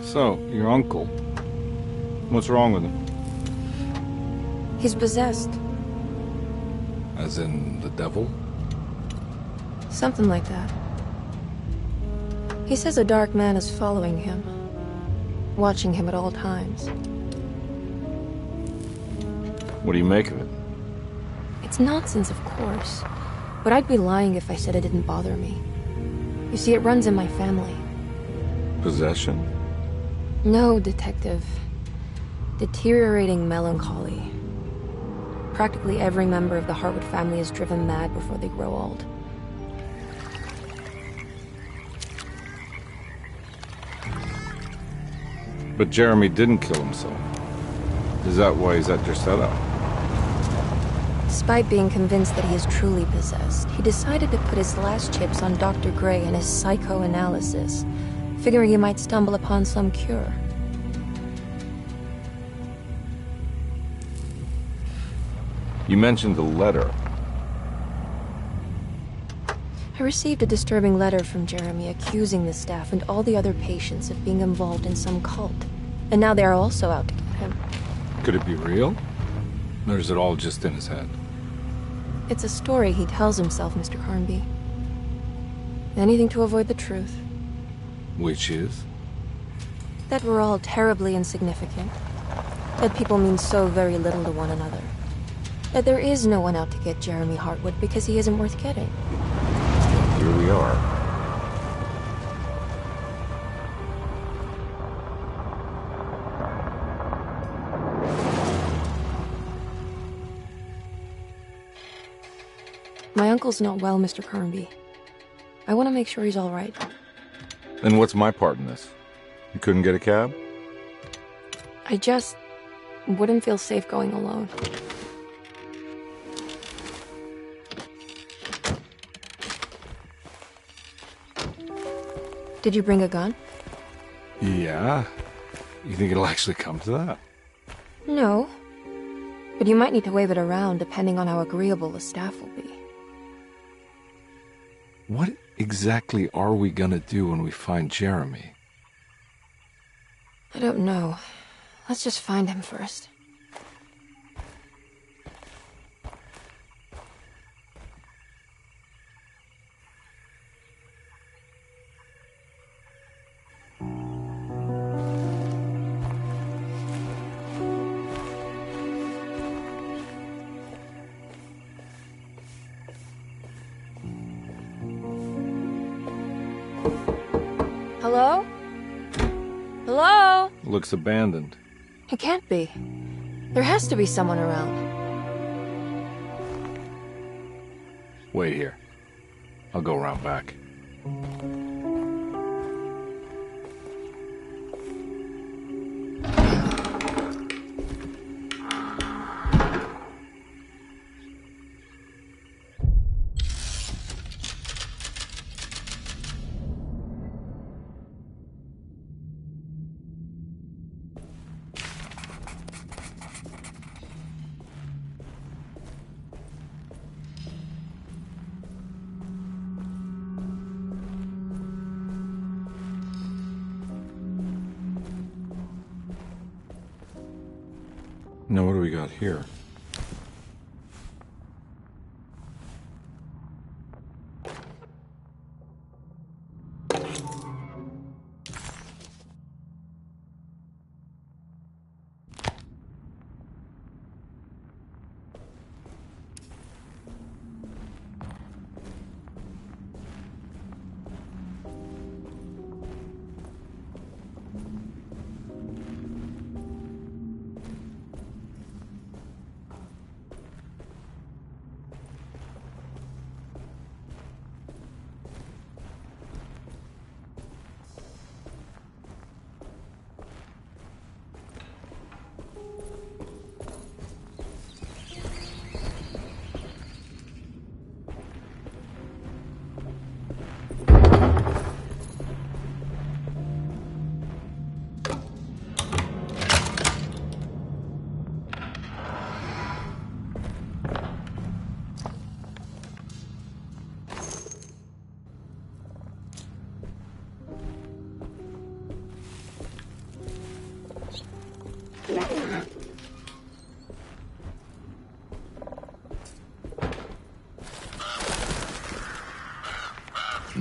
So, your uncle. What's wrong with him? He's possessed. As in the devil? Something like that. He says a dark man is following him, watching him at all times. What do you make of it? It's nonsense, of course, but I'd be lying if I said it didn't bother me. You see, it runs in my family. Possession? No, Detective. Deteriorating melancholy. Practically every member of the Hartwood family is driven mad before they grow old. But Jeremy didn't kill himself. Is that why he's at your setup? Despite being convinced that he is truly possessed, he decided to put his last chips on Dr. Gray and his psychoanalysis, figuring he might stumble upon some cure. You mentioned the letter. I received a disturbing letter from Jeremy accusing the staff and all the other patients of being involved in some cult. And now they are also out to get him. Could it be real? Or is it all just in his head? It's a story he tells himself, Mr. Carnby. Anything to avoid the truth. Which is? That we're all terribly insignificant. That people mean so very little to one another. That there is no one out to get Jeremy Hartwood because he isn't worth getting. Here we are. My uncle's not well, Mr. Carnby. I want to make sure he's all right. And what's my part in this? You couldn't get a cab? I just wouldn't feel safe going alone. Did you bring a gun? Yeah. You think it'll actually come to that? No. But you might need to wave it around depending on how agreeable the staff will be. What exactly are we gonna do when we find Jeremy? I don't know. Let's just find him first. Hello? Hello? Looks abandoned. It can't be. There has to be someone around. Wait here. I'll go around back. Now what do we got here?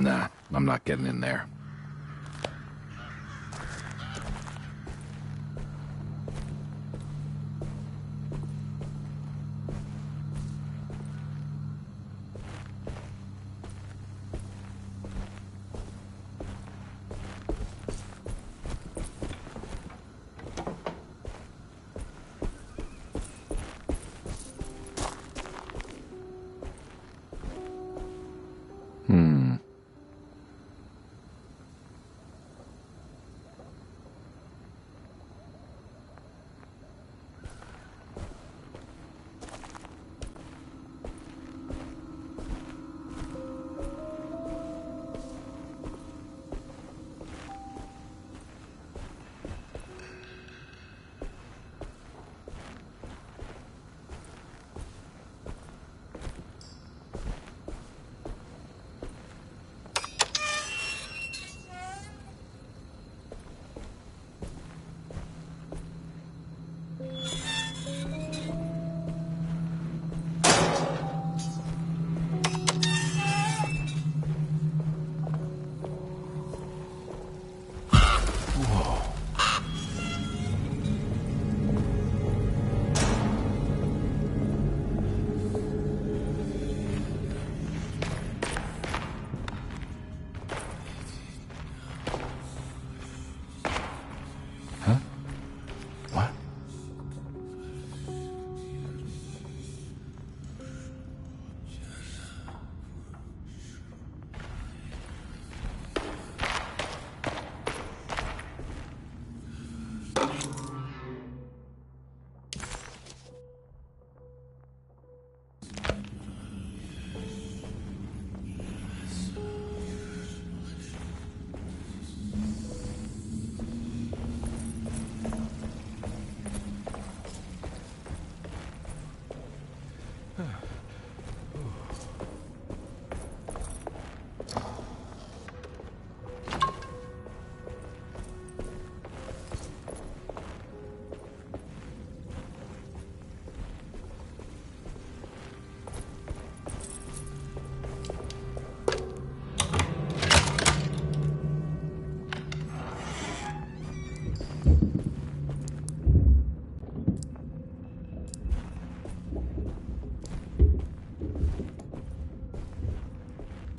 Nah, I'm not getting in there.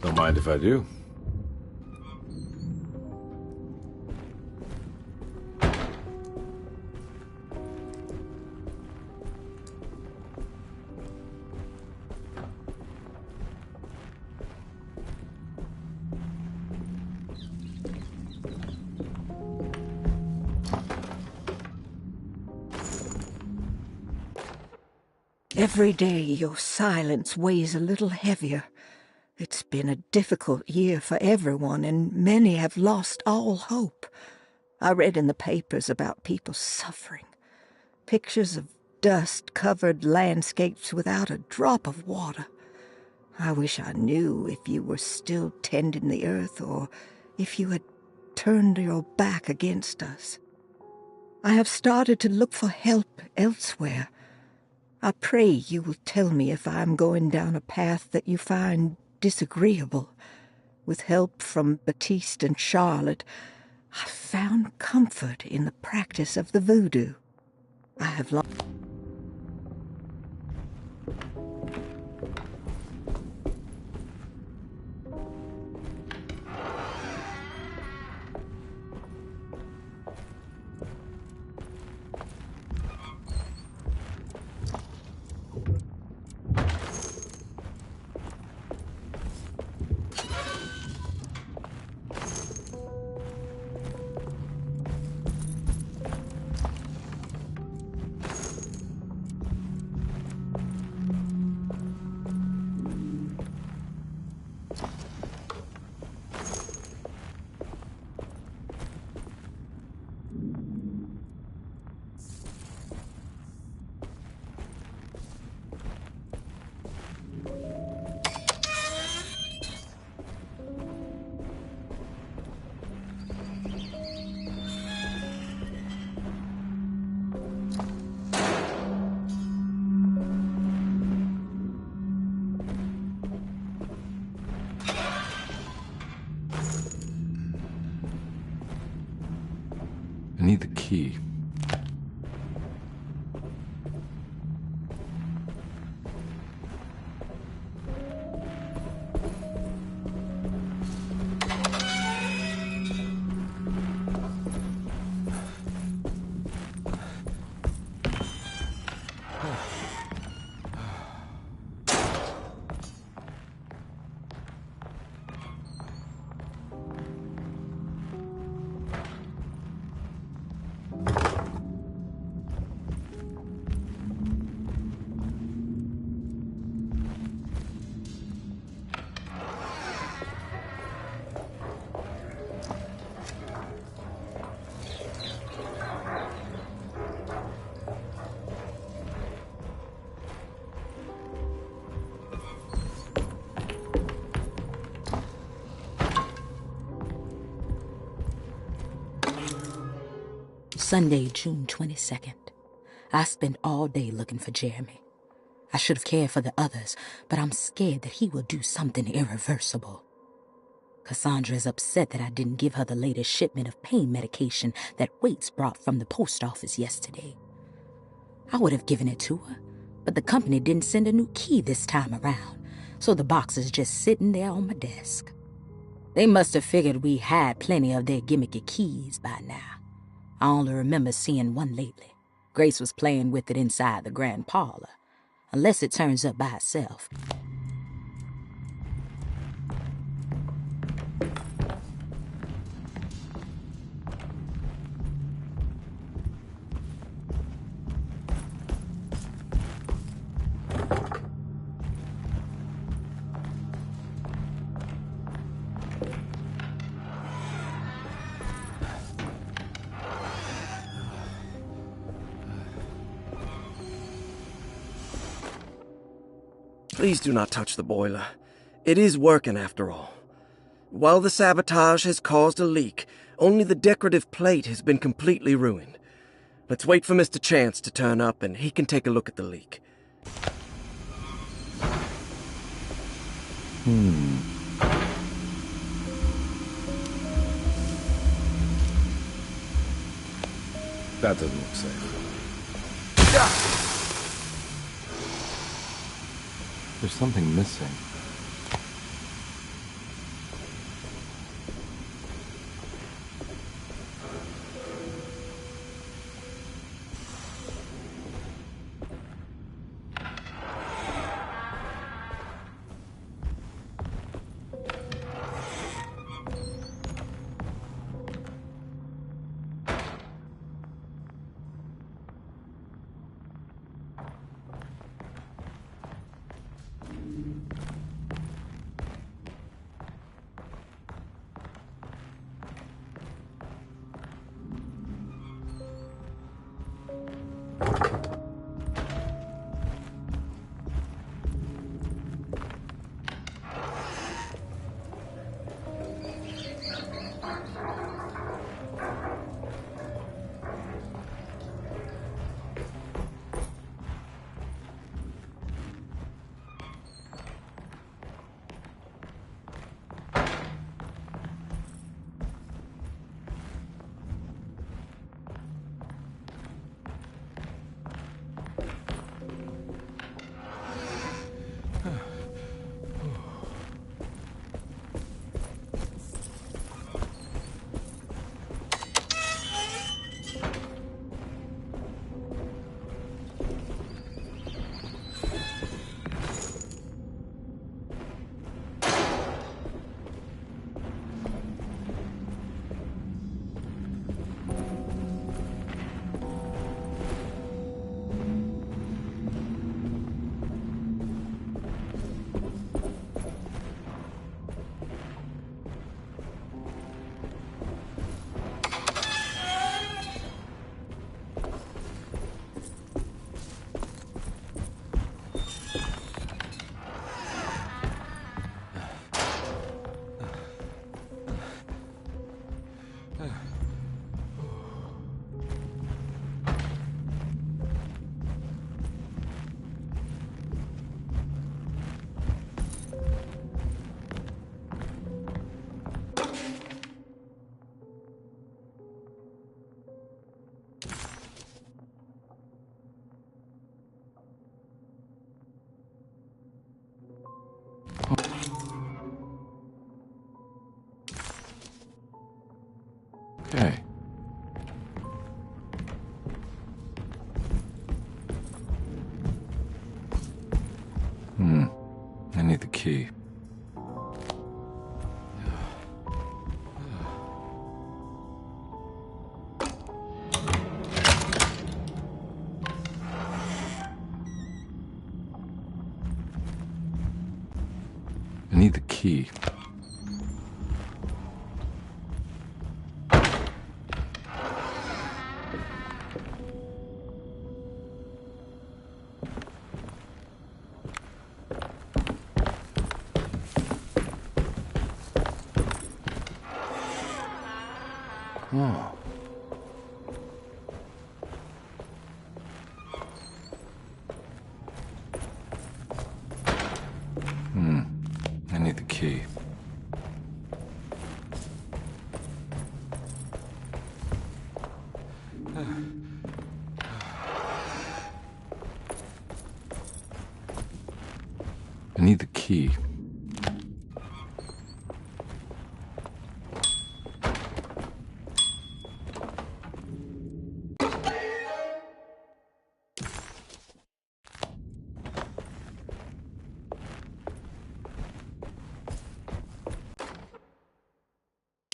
Don't mind if I do. Every day your silence weighs a little heavier. It's been a difficult year for everyone, and many have lost all hope. I read in the papers about people suffering. Pictures of dust-covered landscapes without a drop of water. I wish I knew if you were still tending the earth or if you had turned your back against us. I have started to look for help elsewhere. I pray you will tell me if I am going down a path that you find disagreeable. With help from Baptiste and Charlotte, I found comfort in the practice of the voodoo. I have long... I need the key. Sunday, June 22nd. I spent all day looking for Jeremy. I should have cared for the others, but I'm scared that he will do something irreversible. Cassandra is upset that I didn't give her the latest shipment of pain medication that Waits brought from the post office yesterday. I would have given it to her, but the company didn't send a new key this time around, so the box is just sitting there on my desk. They must have figured we had plenty of their gimmicky keys by now. I only remember seeing one lately. Grace was playing with it inside the grand parlor, unless it turns up by itself. Please do not touch the boiler. It is working after all. While the sabotage has caused a leak, only the decorative plate has been completely ruined. Let's wait for Mr. Chance to turn up and he can take a look at the leak. That doesn't look safe. There's something missing. Okay. I need the key. I need the key. Oh. I need the key. I need the key.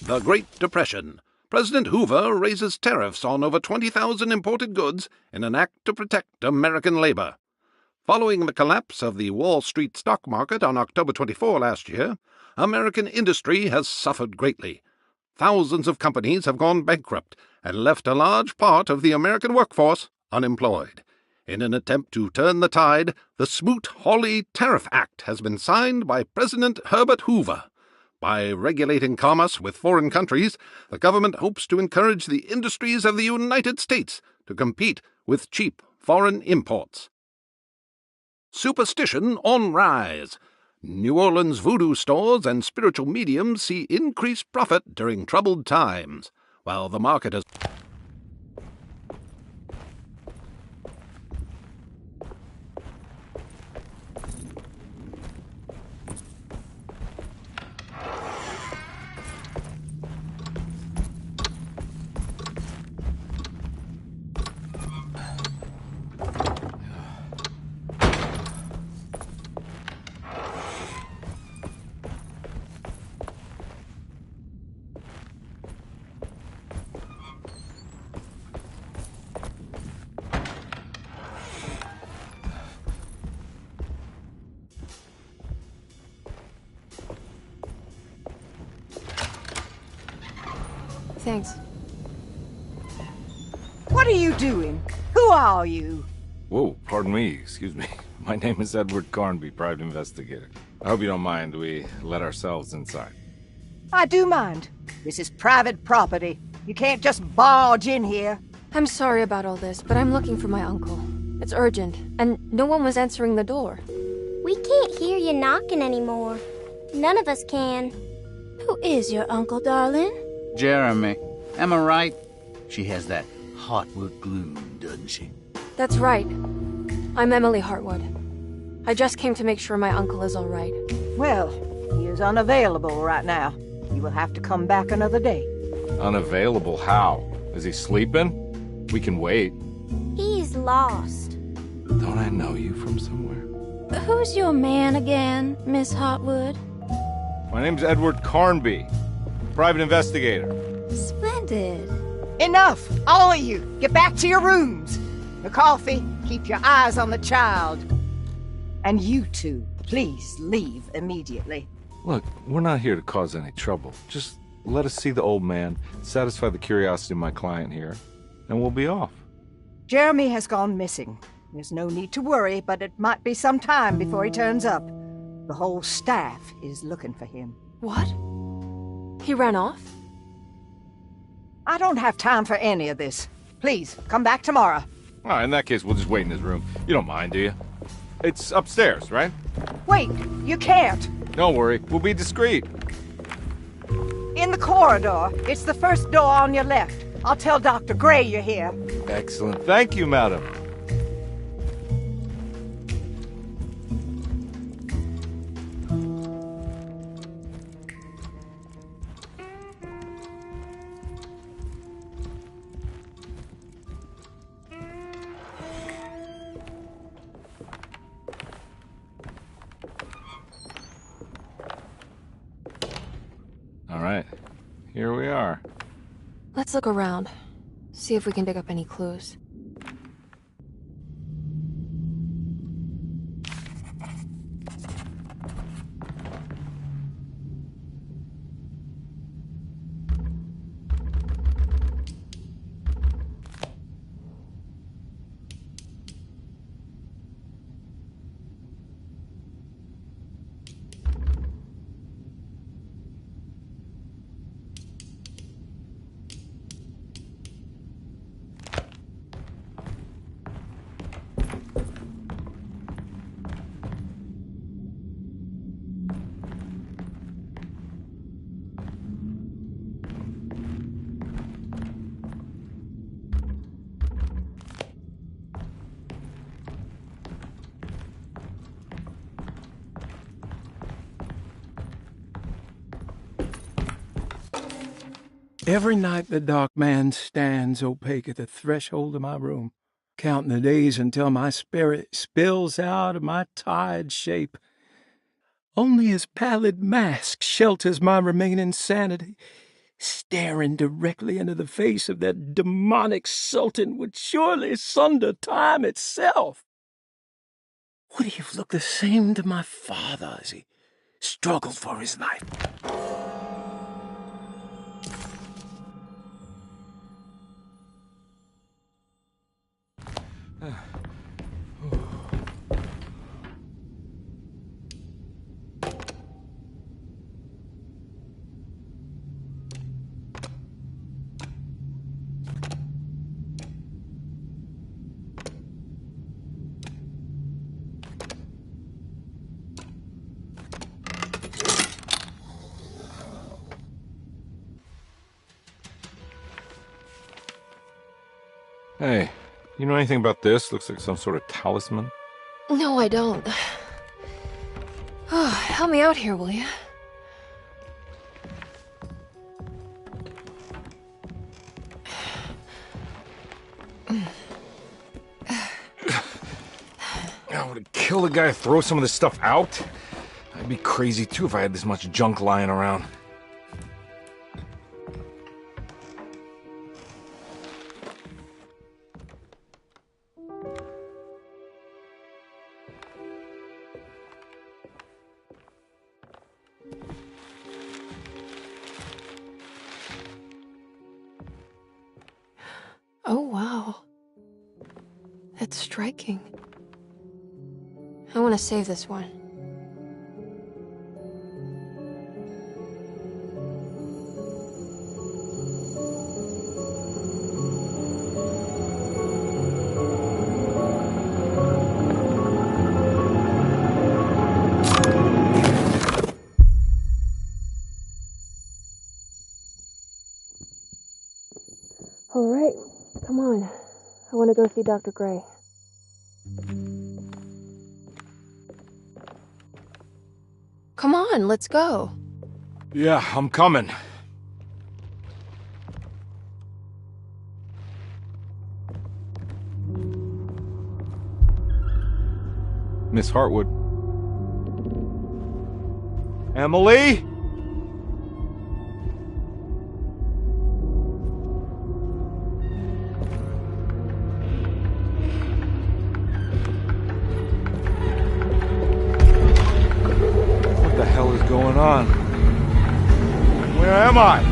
The Great Depression. President Hoover raises tariffs on over 20,000 imported goods in an act to protect American labor. Following the collapse of the Wall Street stock market on October 24 last year, American industry has suffered greatly. Thousands of companies have gone bankrupt and left a large part of the American workforce unemployed. In an attempt to turn the tide, the Smoot-Hawley Tariff Act has been signed by President Herbert Hoover. By regulating commerce with foreign countries, the government hopes to encourage the industries of the United States to compete with cheap foreign imports. Superstition on rise. New Orleans voodoo stores and spiritual mediums see increased profit during troubled times, while the market has... Thanks. What are you doing? Who are you? Whoa, pardon me, excuse me. My name is Edward Carnby, private investigator. I hope you don't mind we let ourselves inside. I do mind. This is private property. You can't just barge in here. I'm sorry about all this, but I'm looking for my uncle. It's urgent, and no one was answering the door. We can't hear you knocking anymore. None of us can. Who is your uncle, darling? Jeremy. Am I right? She has that Hartwood gloom, doesn't she? That's right. I'm Emily Hartwood. I just came to make sure my uncle is all right. Well, he is unavailable right now. You will have to come back another day. Unavailable how? Is he sleeping? We can wait. He's lost. Don't I know you from somewhere? Who's your man again, Miss Hartwood? My name's Edward Carnby, private investigator. Splendid. Enough! All of you! Get back to your rooms! The coffee, keep your eyes on the child. And you two, please leave immediately. Look, we're not here to cause any trouble. Just let us see the old man, satisfy the curiosity of my client here, and we'll be off. Jeremy has gone missing. There's no need to worry, but it might be some time before he turns up. The whole staff is looking for him. What? He ran off? I don't have time for any of this. Please, come back tomorrow. All right, in that case, we'll just wait in his room. You don't mind, do you? It's upstairs, right? Wait, you can't. Don't worry, we'll be discreet. In the corridor. It's the first door on your left. I'll tell Dr. Gray you're here. Excellent. Thank you, madam. All right, here we are. Let's look around. See if we can dig up any clues. Every night the dark man stands opaque at the threshold of my room, counting the days until my spirit spills out of my tired shape. Only his pallid mask shelters my remaining sanity. Staring directly into the face of that demonic sultan would surely sunder time itself. Would he have looked the same to my father as he struggled for his life? Hey, you know anything about this? Looks like some sort of talisman. No, I don't. Oh, help me out here, will you? I would kill the guy to throw some of this stuff out. I'd be crazy too if I had this much junk lying around. Oh, wow. That's striking. I want to save this one. All right, come on. I want to go see Dr. Gray. Come on, let's go. Yeah, I'm coming. Miss Hartwood. Emily? What the hell is going on? Where am I?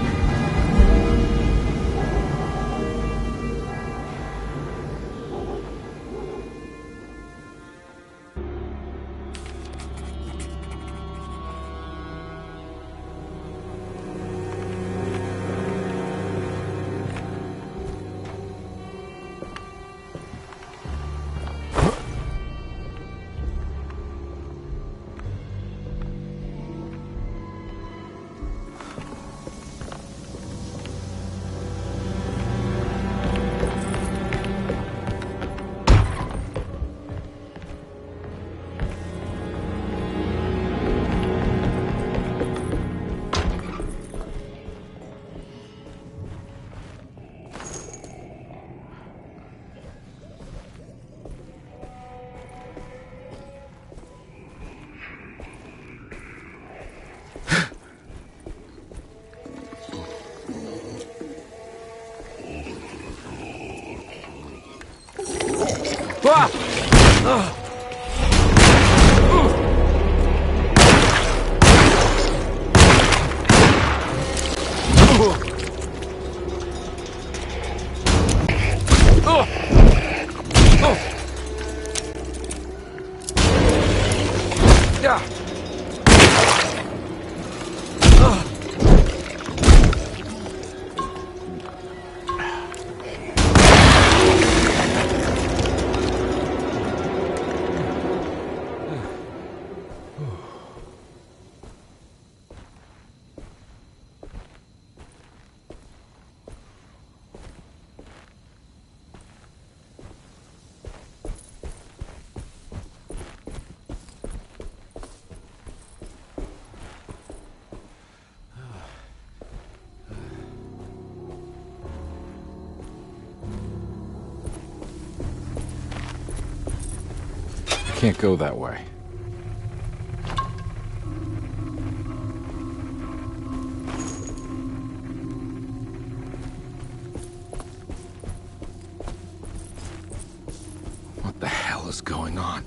Can't go that way. What the hell is going on?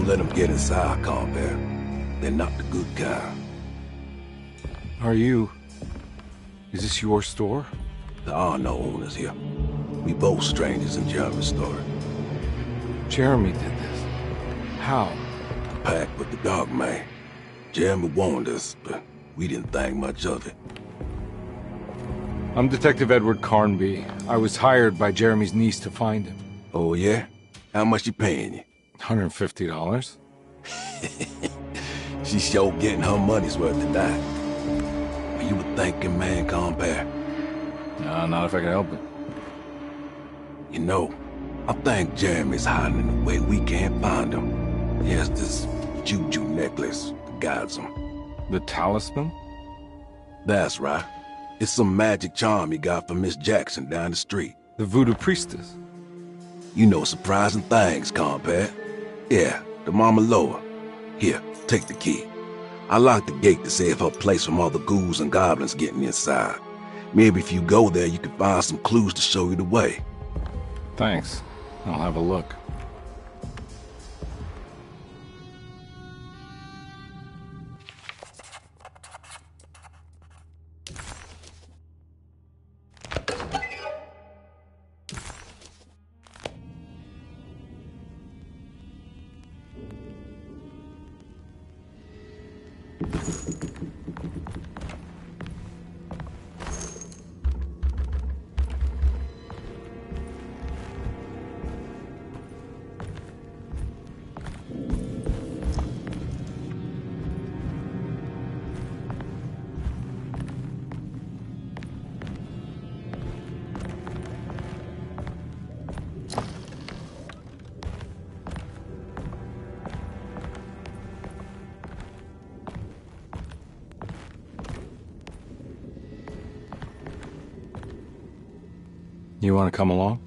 Let them get inside, combat. They're not the good kind. Are you... Is this your store? There are no owners here. We both strangers in Jeremy's store. Jeremy did this. How? The pact with the dog man. Jeremy warned us, but we didn't think much of it. I'm Detective Edward Carnby. I was hired by Jeremy's niece to find him. Oh, yeah? How much she paying you? $150. She's sure getting her money's worth tonight. Are you a thinking man, compare? No, not if I can help it. You know, I think Jeremy's hiding in a way we can't find him. He has this juju necklace that guides him. The talisman? That's right. It's some magic charm he got from Miss Jackson down the street. The voodoo priestess? You know surprising things, compare. Yeah, the Mama Loa. Here, take the key. I locked the gate to save her place from all the ghouls and goblins getting inside. Maybe if you go there, you can find some clues to show you the way. Thanks. I'll have a look. You want to come along?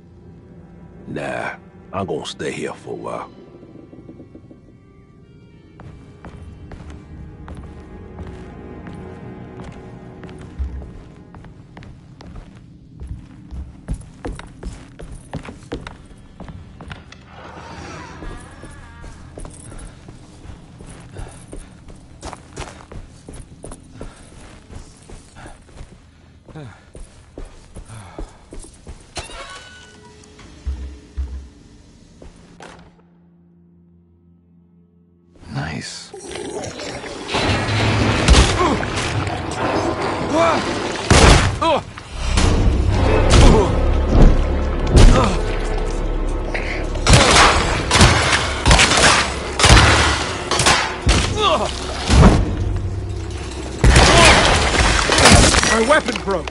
Nah, I'm gonna stay here for a while. Nice. My weapon broke.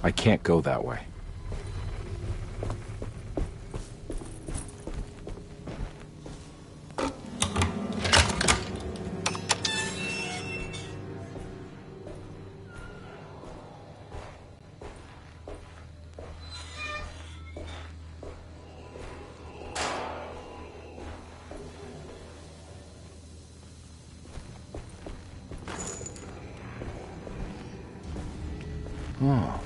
I can't go that way. Oh.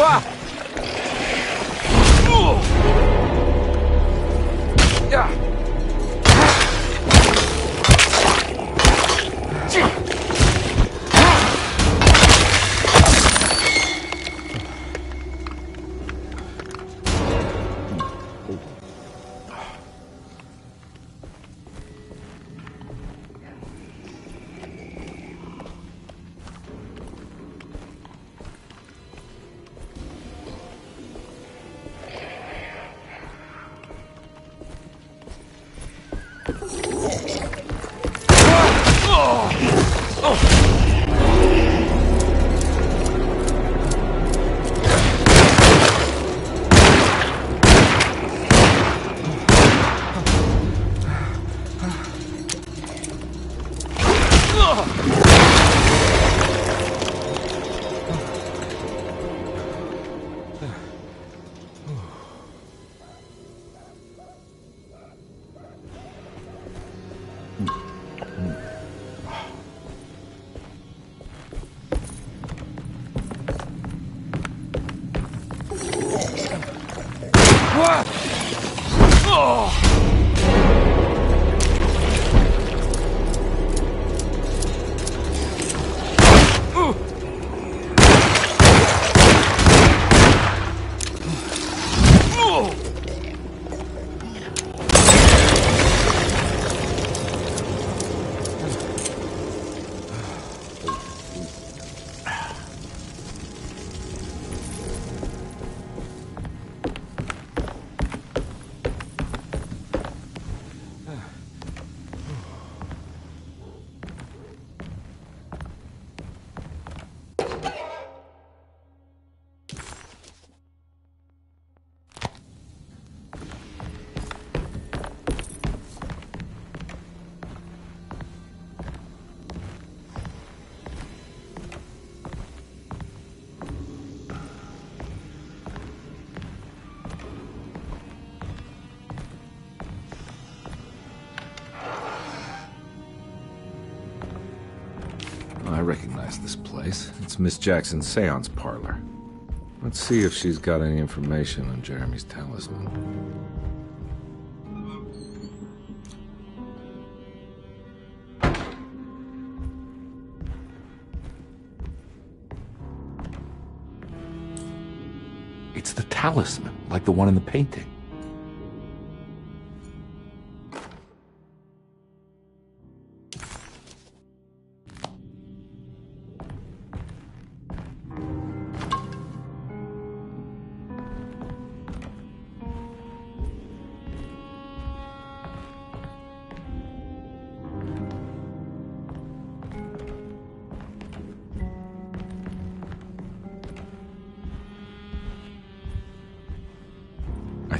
Ah! Yeah. I recognize this place. It's Miss Jackson's seance parlor. Let's see if she's got any information on Jeremy's talisman. It's the talisman, like the one in the painting.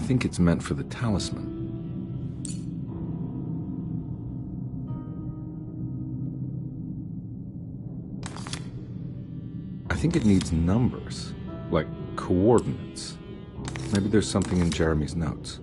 think it's meant for the talisman. I think it needs numbers, like coordinates. Maybe there's something in Jeremy's notes.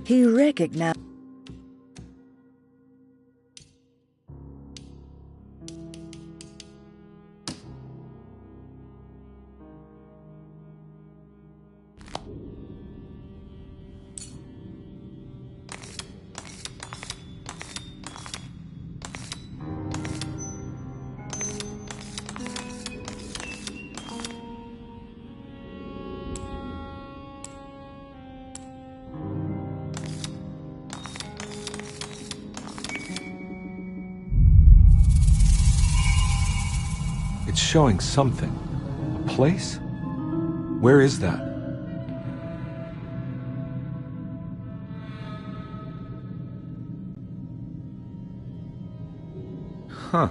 He recognized... It's showing something. A place? Where is that? Huh.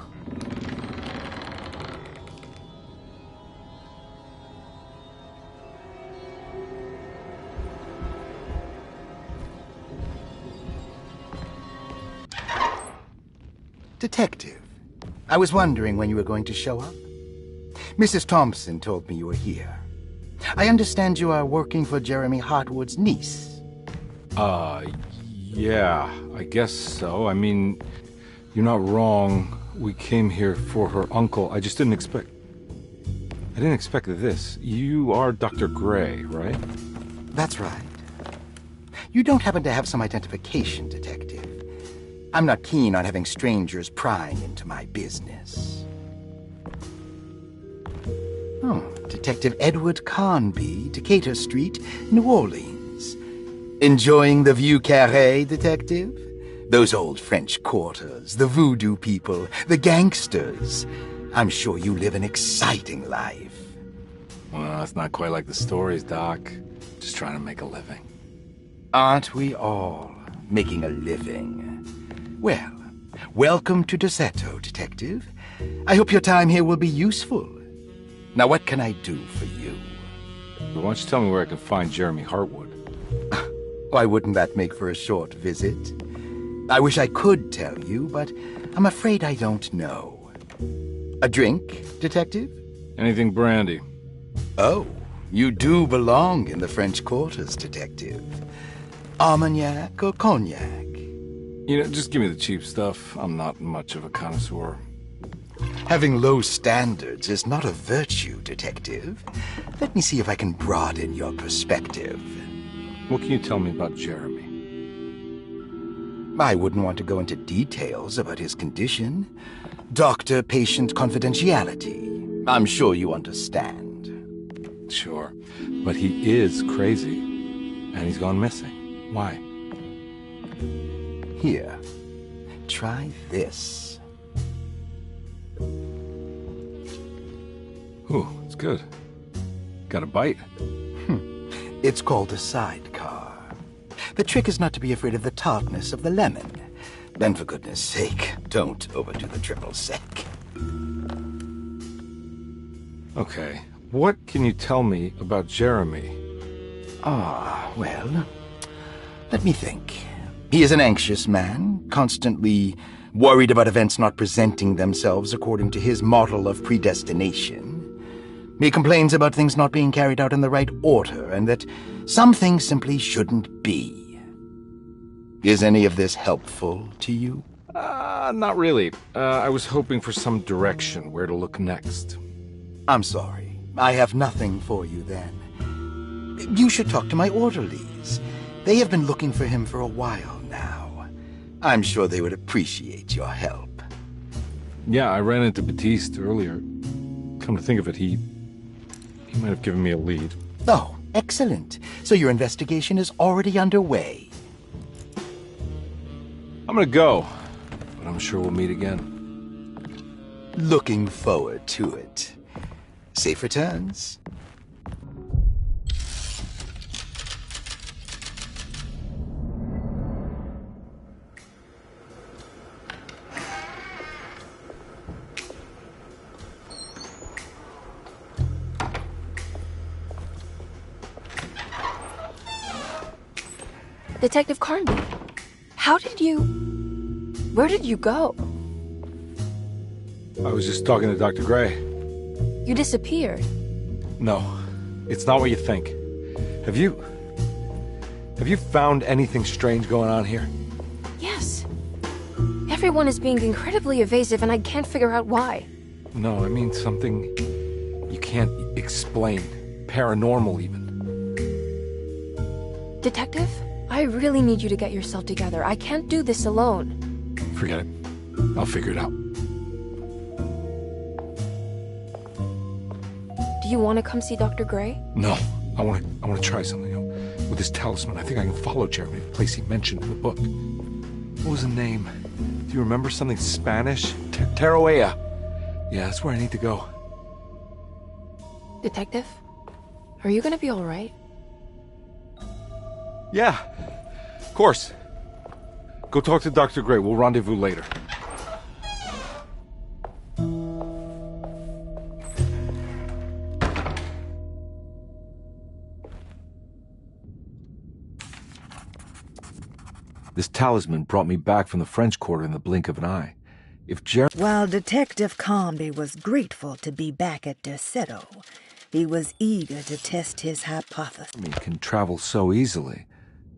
Detective, I was wondering when you were going to show up. Mrs. Thompson told me you were here. I understand you are working for Jeremy Hartwood's niece. Yeah, I guess so. I mean, you're not wrong. We came here for her uncle. I just didn't expect... I didn't expect this. You are Dr. Gray, right? That's right. You don't happen to have some identification, Detective. I'm not keen on having strangers prying into my business. Oh, Detective Edward Carnby, Decatur Street, New Orleans. Enjoying the Vieux Carré, Detective? Those old French quarters, the voodoo people, the gangsters. I'm sure you live an exciting life. Well, it's not quite like the stories, Doc. Just trying to make a living. Aren't we all making a living? Well, welcome to Deseto, Detective. I hope your time here will be useful. Now, what can I do for you? Why don't you tell me where I can find Jeremy Hartwood? Why wouldn't that make for a short visit? I wish I could tell you, but I'm afraid I don't know. A drink, Detective? Anything brandy. Oh, you do belong in the French quarters, Detective. Armagnac or cognac? You know, just give me the cheap stuff. I'm not much of a connoisseur. Having low standards is not a virtue, Detective. Let me see if I can broaden your perspective. What can you tell me about Jeremy? I wouldn't want to go into details about his condition. Doctor-patient confidentiality. I'm sure you understand. Sure, but he is crazy, and he's gone missing. Why? Here, try this. Ooh, it's good. Got a bite? It's called a sidecar. The trick is not to be afraid of the tartness of the lemon. And for goodness sake, don't overdo the triple sec. Okay, what can you tell me about Jeremy? Well, let me think. He is an anxious man, constantly worried about events not presenting themselves according to his model of predestination. He complains about things not being carried out in the right order, and that some things simply shouldn't be. Is any of this helpful to you? Not really. I was hoping for some direction where to look next. I'm sorry. I have nothing for you then. You should talk to my orderlies. They have been looking for him for a while now. I'm sure they would appreciate your help. Yeah, I ran into Batiste earlier. Come to think of it, he might have given me a lead. Oh, excellent. So your investigation is already underway. I'm gonna go, but I'm sure we'll meet again. Looking forward to it. Safe returns. Detective Carnby, where did you go? I was just talking to Dr. Gray. You disappeared. No, it's not what you think. Have you found anything strange going on here? Yes. Everyone is being incredibly evasive and I can't figure out why. No, I mean something you can't explain. Paranormal, even. Detective, I really need you to get yourself together. I can't do this alone. Forget it. I'll figure it out. Do you want to come see Dr. Gray? No, I want to try something. With this talisman, I think I can follow Jeremy to the place he mentioned in the book. What was the name? Do you remember something Spanish? Teruea. Yeah, that's where I need to go. Detective, are you gonna be all right? Yeah, of course. Go talk to Dr. Gray. We'll rendezvous later. This talisman brought me back from the French Quarter in the blink of an eye. If Jeremy... While Detective Carnby was grateful to be back at Derceto, he was eager to test his hypothesis. Jeremy can travel so easily,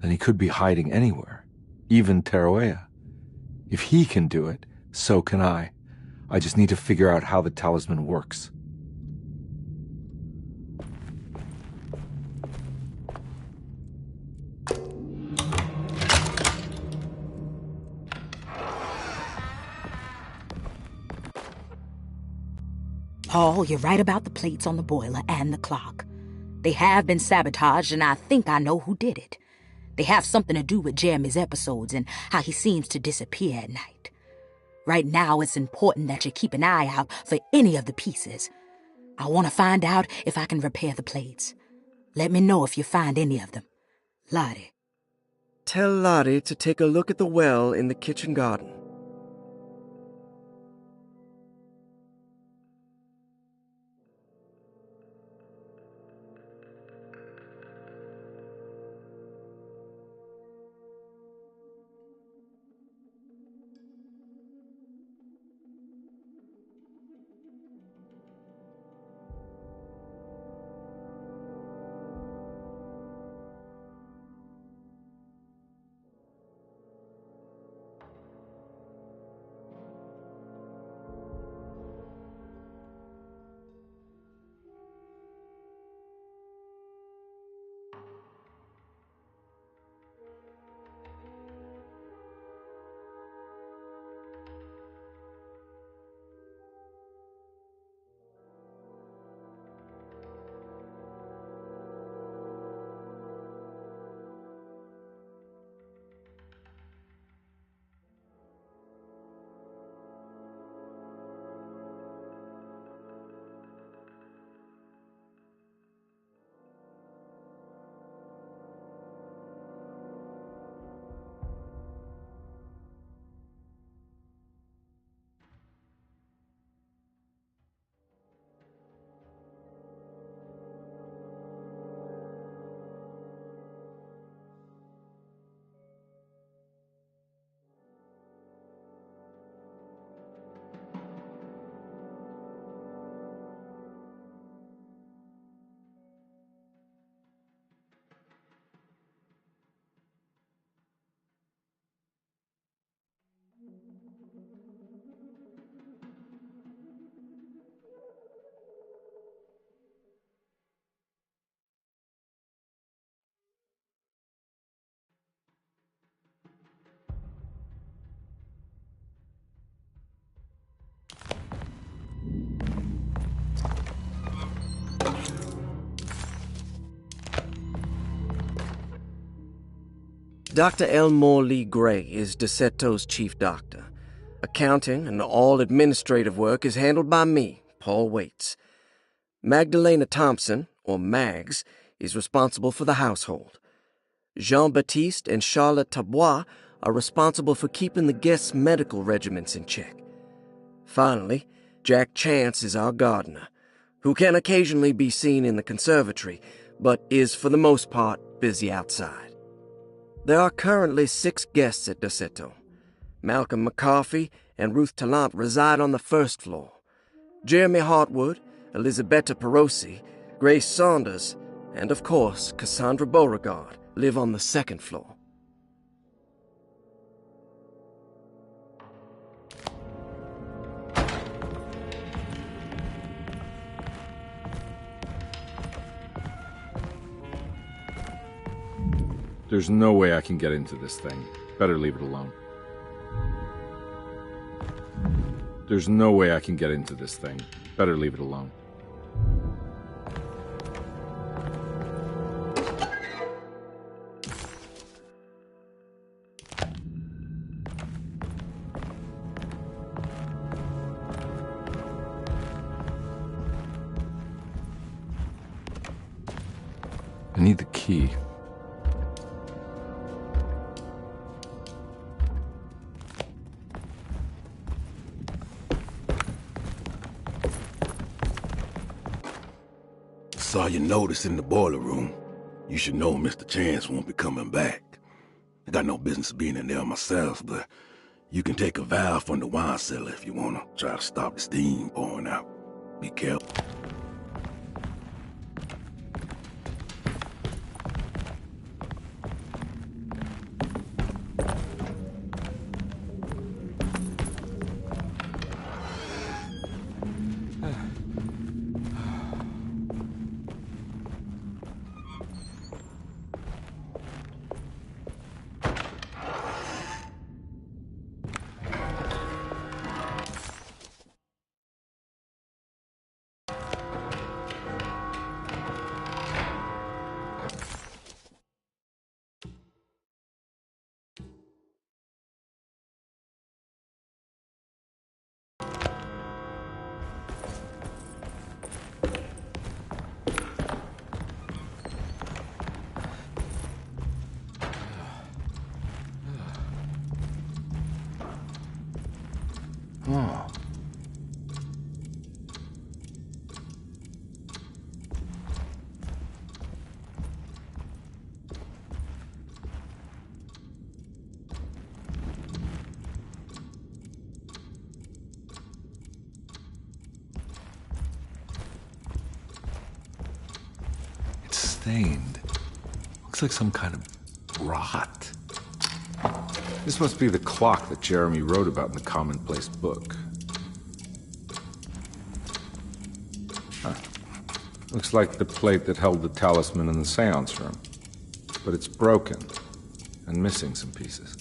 then he could be hiding anywhere, even Teruea. If he can do it, so can I. I just need to figure out how the talisman works. Paul, you're right about the plates on the boiler and the clock. They have been sabotaged, and I think I know who did it. They have something to do with Jeremy's episodes and how he seems to disappear at night. Right now, it's important that you keep an eye out for any of the pieces. I want to find out if I can repair the plates. Let me know if you find any of them. Lottie. Tell Lottie to take a look at the well in the kitchen garden. Dr. Elmore Lee Gray is DeSeto's chief doctor. Accounting and all administrative work is handled by me, Paul Waits. Magdalena Thompson, or Mags, is responsible for the household. Jean-Baptiste and Charlotte Tabois are responsible for keeping the guests' medical regimens in check. Finally, Jack Chance is our gardener, who can occasionally be seen in the conservatory, but is for the most part busy outside. There are currently 6 guests at DeSeto. Malcolm McCarthy and Ruth Tallant reside on the first floor. Jeremy Hartwood, Elisabetta Perosi, Grace Saunders, and of course Cassandra Beauregard live on the second floor. There's no way I can get into this thing. Better leave it alone. There's no way I can get into this thing. Better leave it alone. I need the key. Saw your notice in the boiler room. You should know Mr. Chance won't be coming back. I got no business being in there myself, but you can take a valve from the wine cellar if you want to try to stop the steam pouring out. Be careful. Oh. It's stained. Looks like some kind of rot. This must be the clock that Jeremy wrote about in the commonplace book. Huh. Looks like the plate that held the talisman in the seance room. But it's broken and missing some pieces.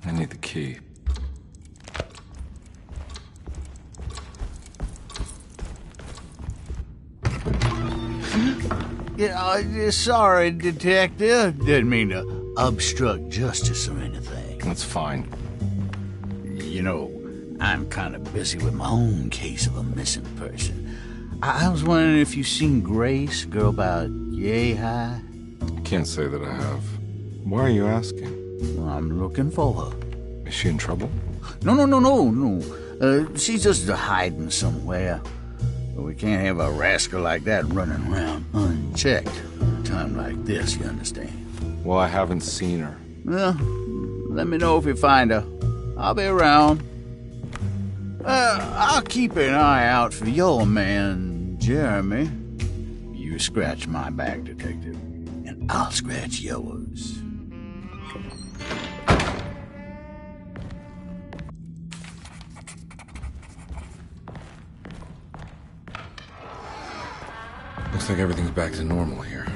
I need the key. Yeah, sorry, Detective. Didn't mean to obstruct justice or anything. That's fine. You know, I'm kind of busy with my own case of a missing person. I was wondering if you've seen Grace, girl about yay high? Can't say that I have. Why are you asking? Well, I'm looking for her. Is she in trouble? No. She's just hiding somewhere. But we can't have a rascal like that running around unchecked at a time like this, you understand? Well, I haven't seen her. Well, let me know if you find her. I'll be around. I'll keep an eye out for your man, Jeremy. You You scratch my back, Detective, and I'll scratch yours. Looks like everything's back to normal here.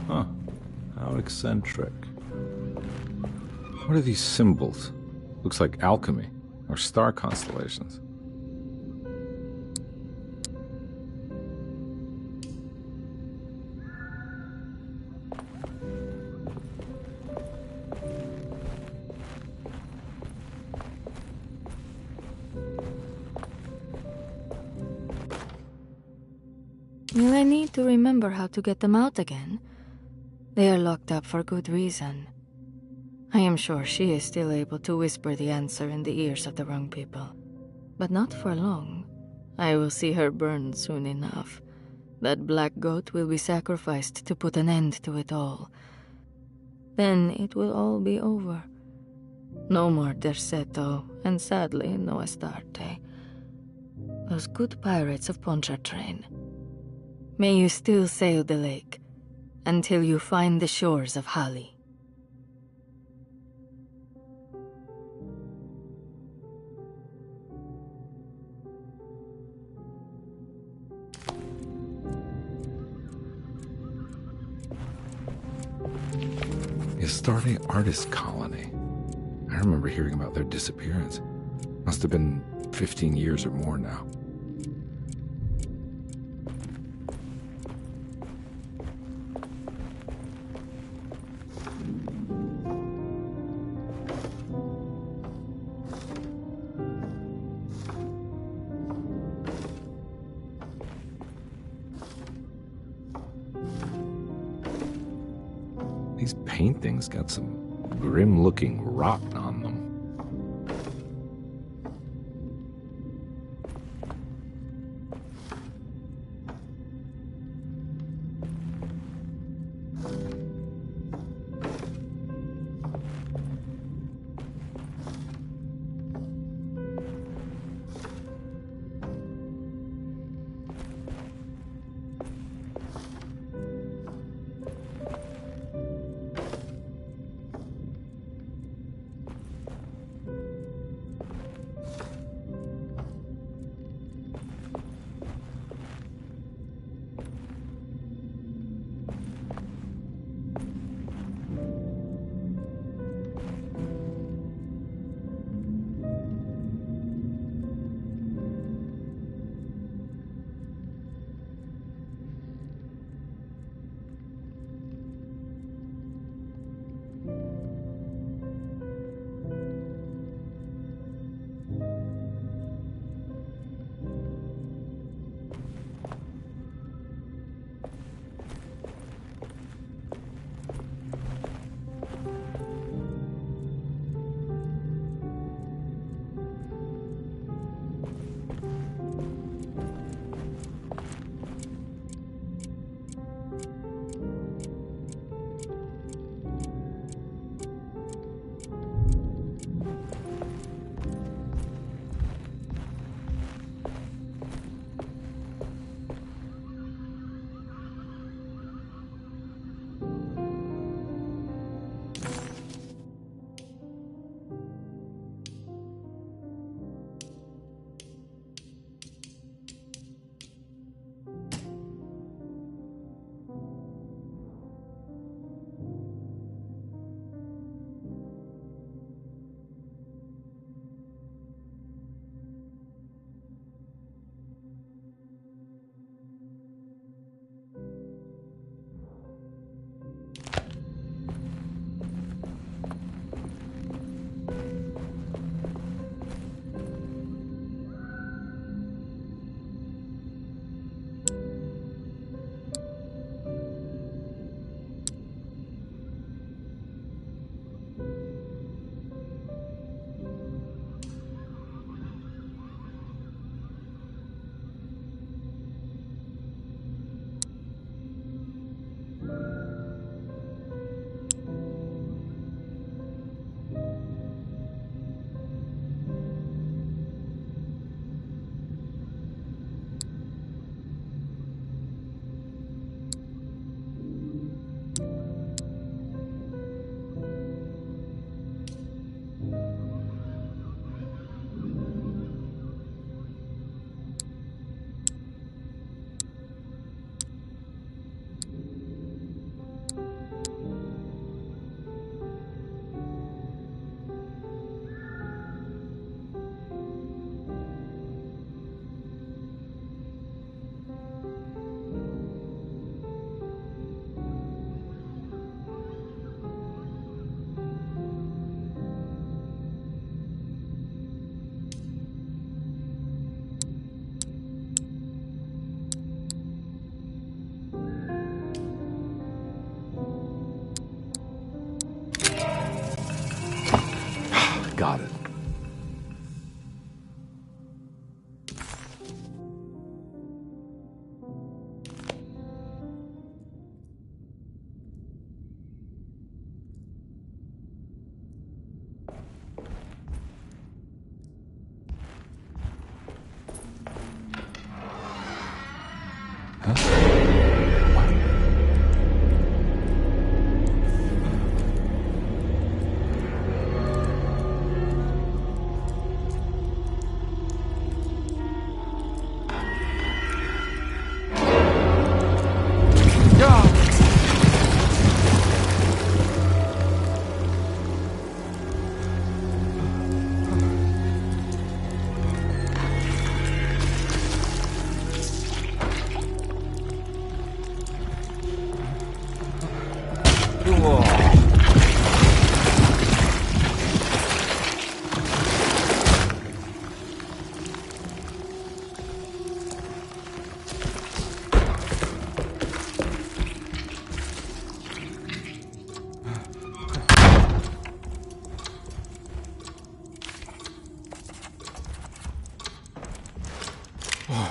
Huh. How eccentric. What are these symbols? Looks like alchemy, or star constellations. Will I need to remember how to get them out again? They are locked up for good reason. I am sure she is still able to whisper the answer in the ears of the wrong people. But not for long. I will see her burn soon enough. That black goat will be sacrificed to put an end to it all. Then it will all be over. No more Derceto, and sadly, no Astarte. Those good pirates of Pontchartrain. May you still sail the lake, until you find the shores of Hali. The Astarte Artist Colony. I remember hearing about their disappearance. Must have been 15 years or more now. These paintings got some grim-looking rot on them.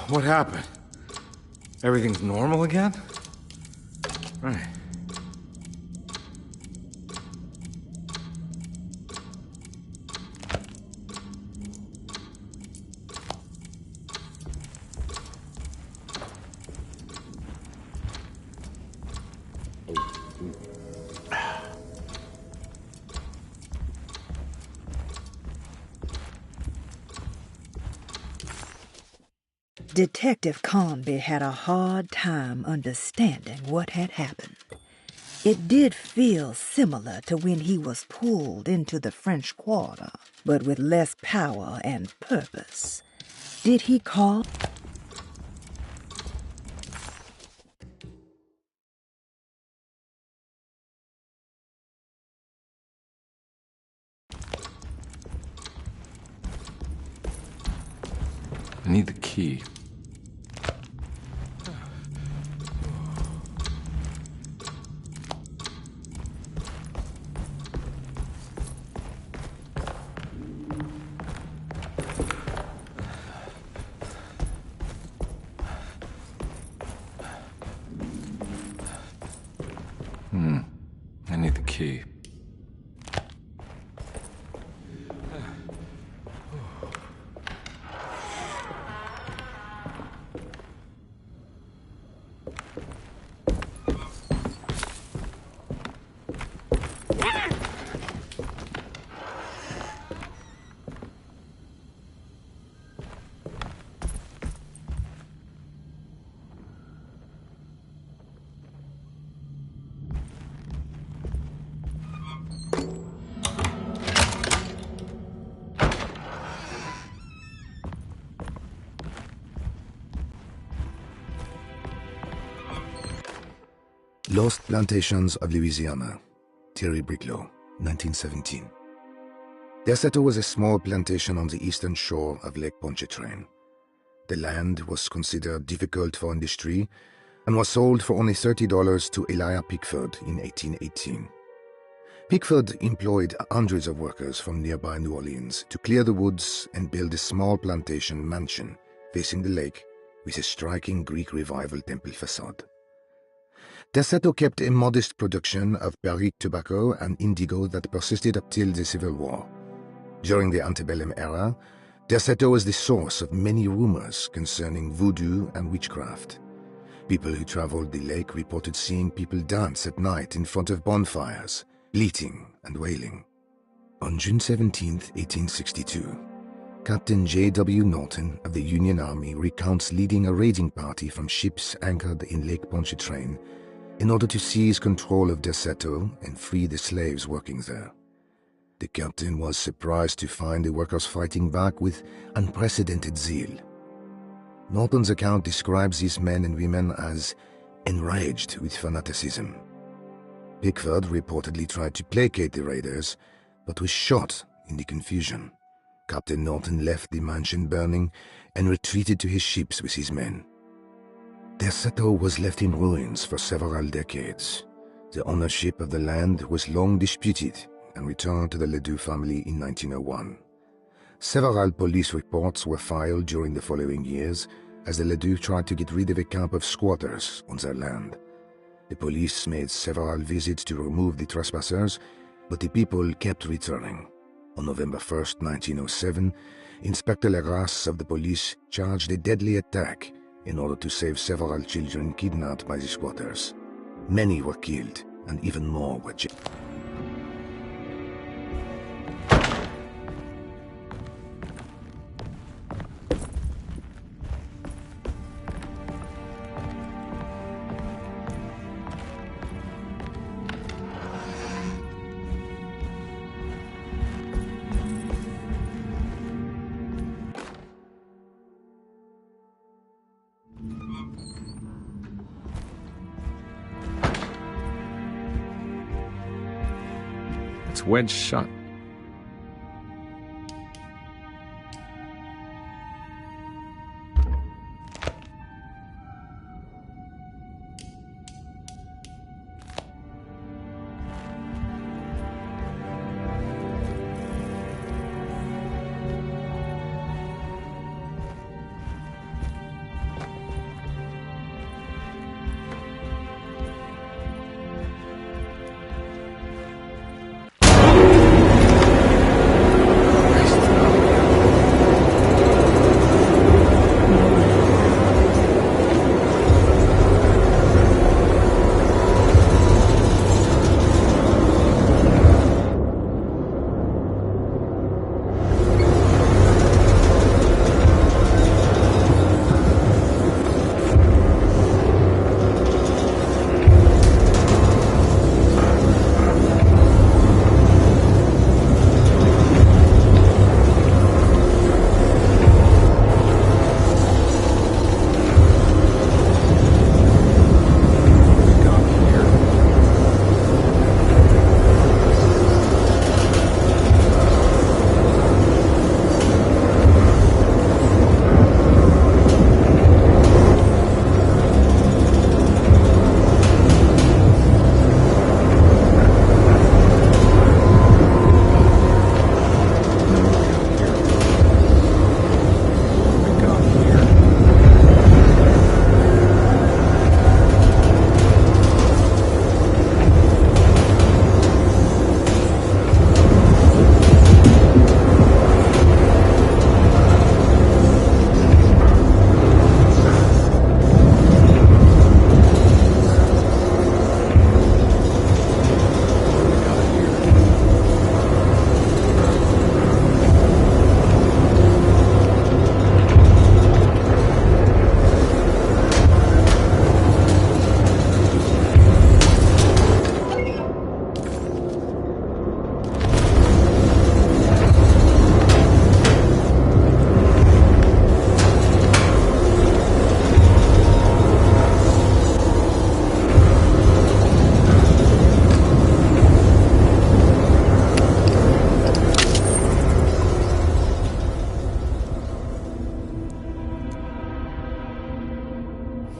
What happened? Everything's normal again? Right. Detective Conby had a hard time understanding what had happened. It did feel similar to when he was pulled into the French Quarter, but with less power and purpose. Did he call? I need the key. I need the key. Lost Plantations of Louisiana, Thierry Briclot, 1917. Derceto was a small plantation on the eastern shore of Lake Pontchartrain. The land was considered difficult for industry and was sold for only $30 to Elijah Pickford in 1818. Pickford employed hundreds of workers from nearby New Orleans to clear the woods and build a small plantation mansion facing the lake with a striking Greek Revival temple facade. Derceto kept a modest production of Perique tobacco and indigo that persisted up till the Civil War. During the antebellum era, Derceto was the source of many rumors concerning voodoo and witchcraft. People who traveled the lake reported seeing people dance at night in front of bonfires, bleating and wailing. On June 17, 1862, Captain J.W. Norton of the Union Army recounts leading a raiding party from ships anchored in Lake Pontchartrain in order to seize control of Derceto and free the slaves working there. The captain was surprised to find the workers fighting back with unprecedented zeal. Norton's account describes these men and women as enraged with fanaticism. Pickford reportedly tried to placate the raiders, but was shot in the confusion. Captain Norton left the mansion burning and retreated to his ships with his men. Derceto was left in ruins for several decades. The ownership of the land was long disputed and returned to the Ledoux family in 1901. Several police reports were filed during the following years as the Ledoux tried to get rid of a camp of squatters on their land. The police made several visits to remove the trespassers, but the people kept returning. On November 1, 1907, Inspector Legrasse of the police charged a deadly attack in order to save several children kidnapped by the squatters. Many were killed, and even more were jailed. It's wedged shut.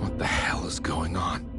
What the hell is going on?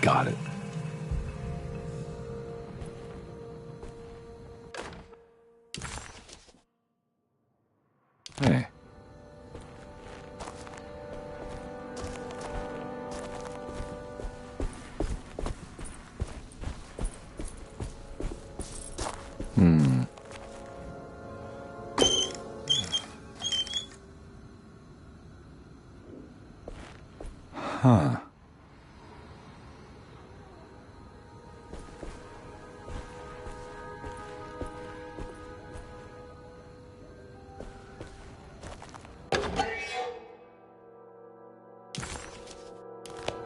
Got it. Hey. Huh.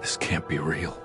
This can't be real.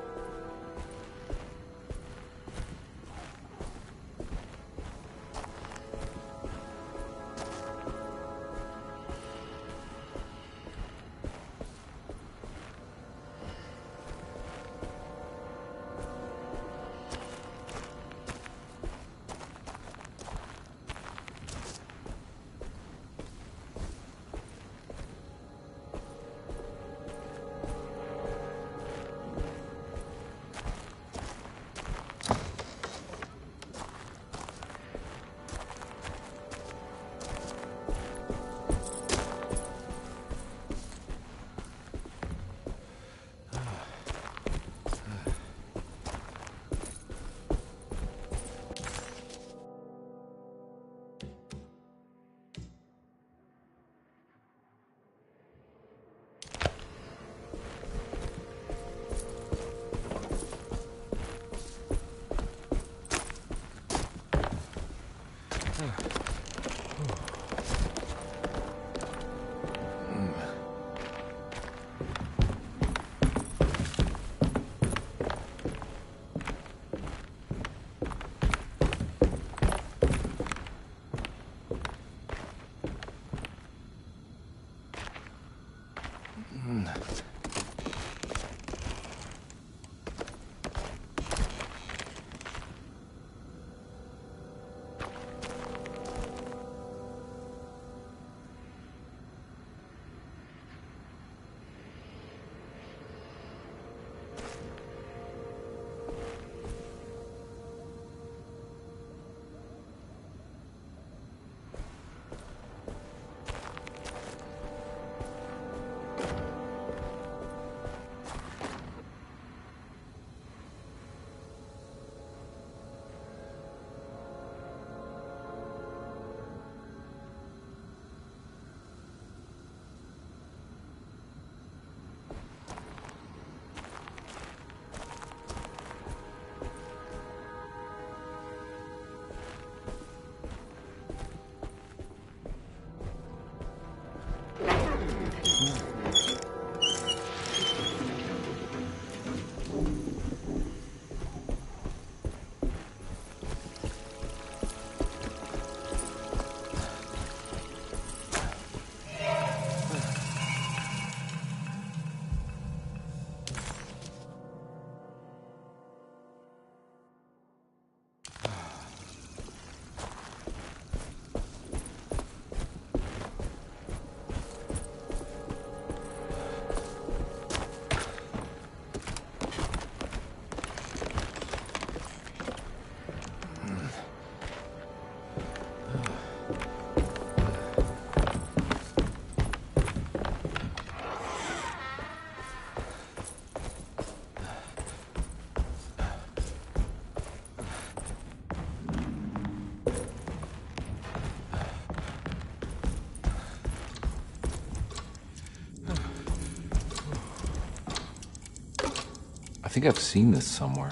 I think I've seen this somewhere.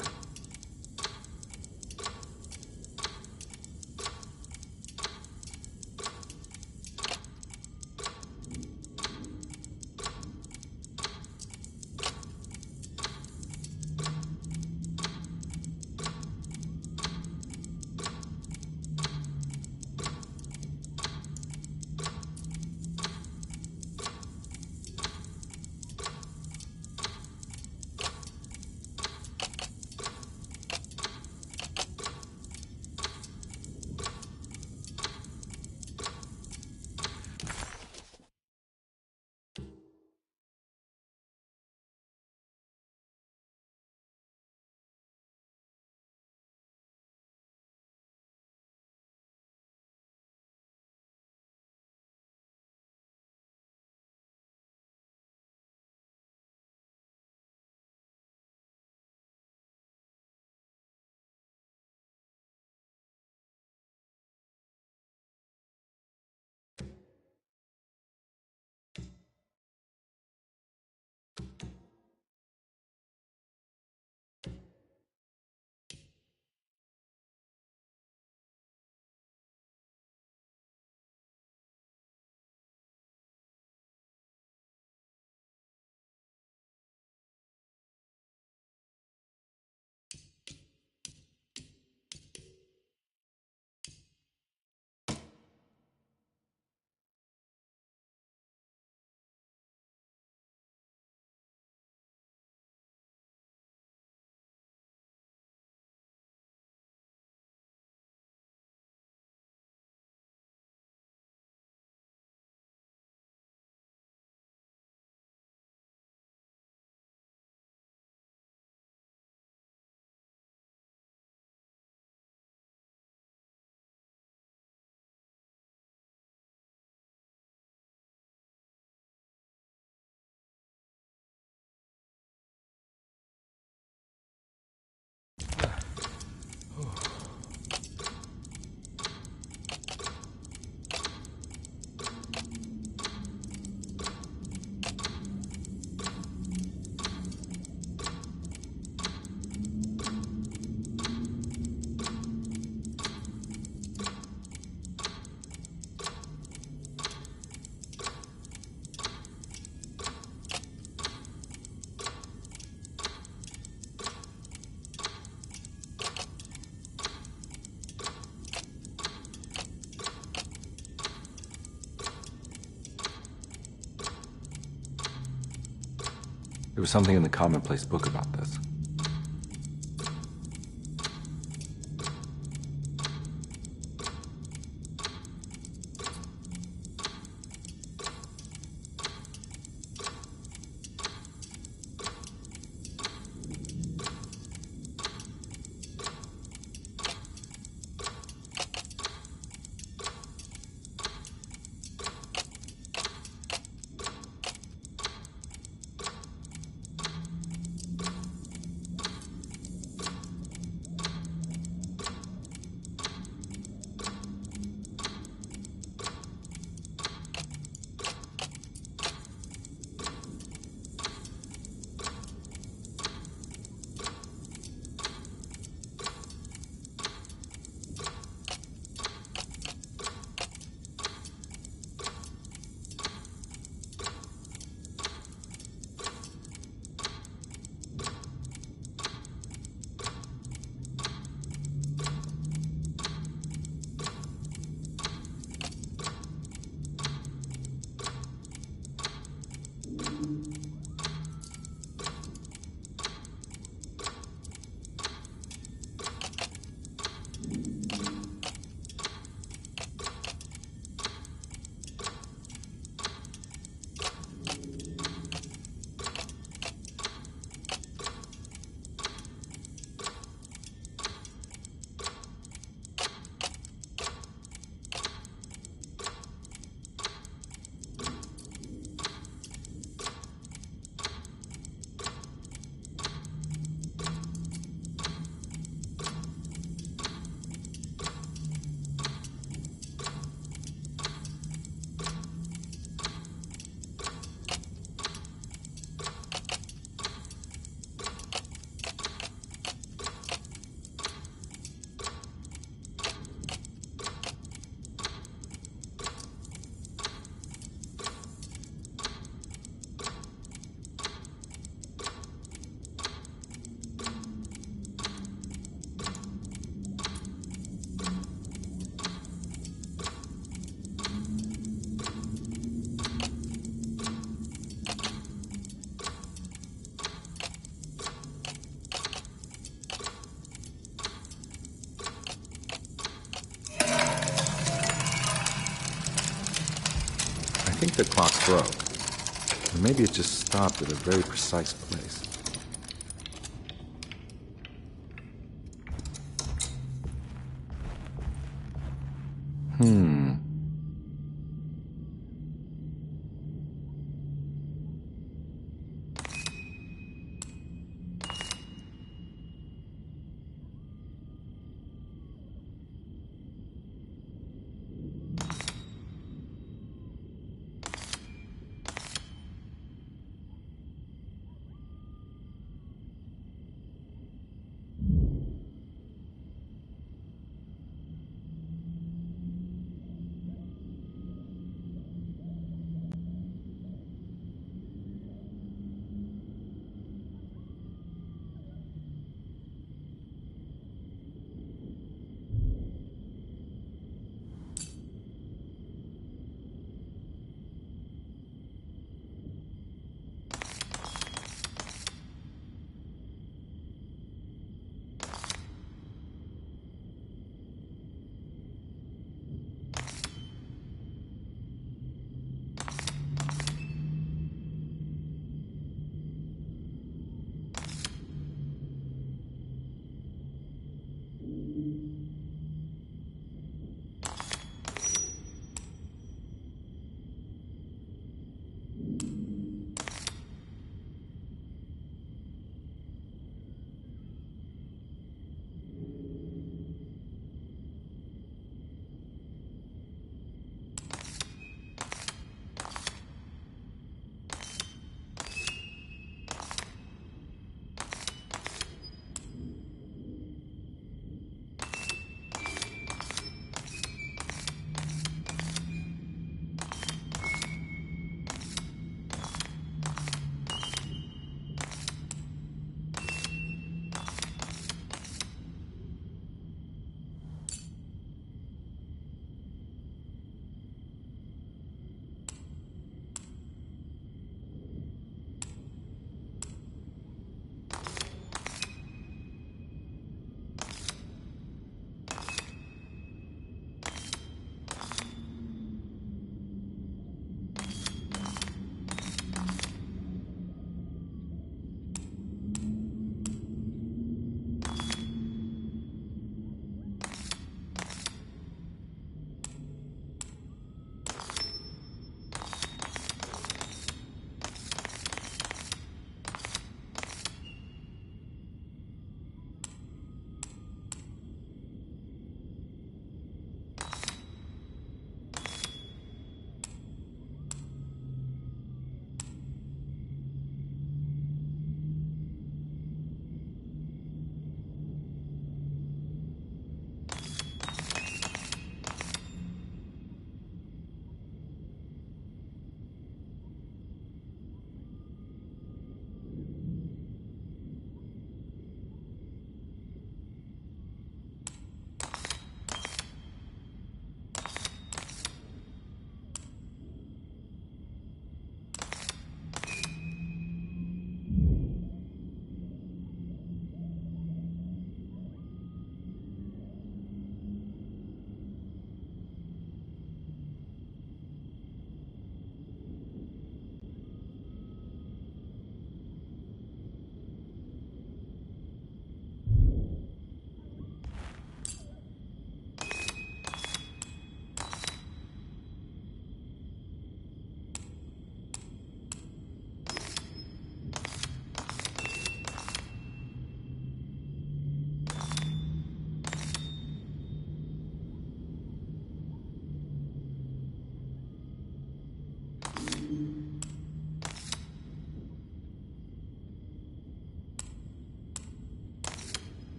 There was something in the commonplace book about this. the clock broke. Or maybe it just stopped at a very precise place.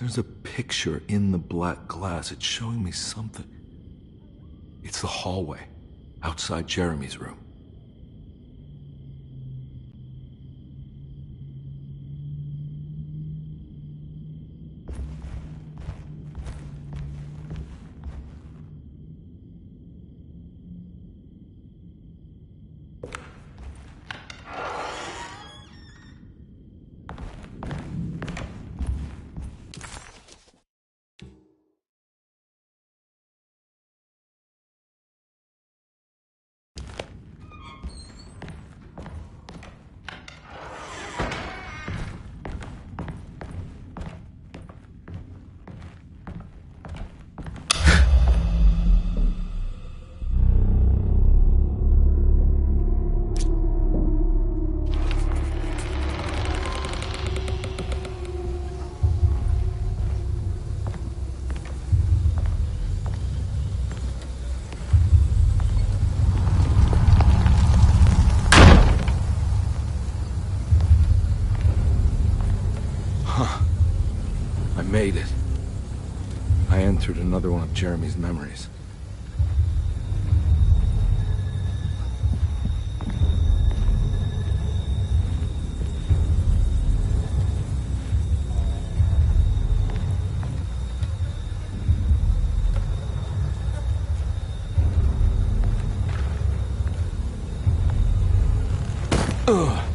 There's a picture in the black glass. It's showing me something. It's the hallway outside Jeremy's room. I made it. I entered another one of Jeremy's memories. Ugh.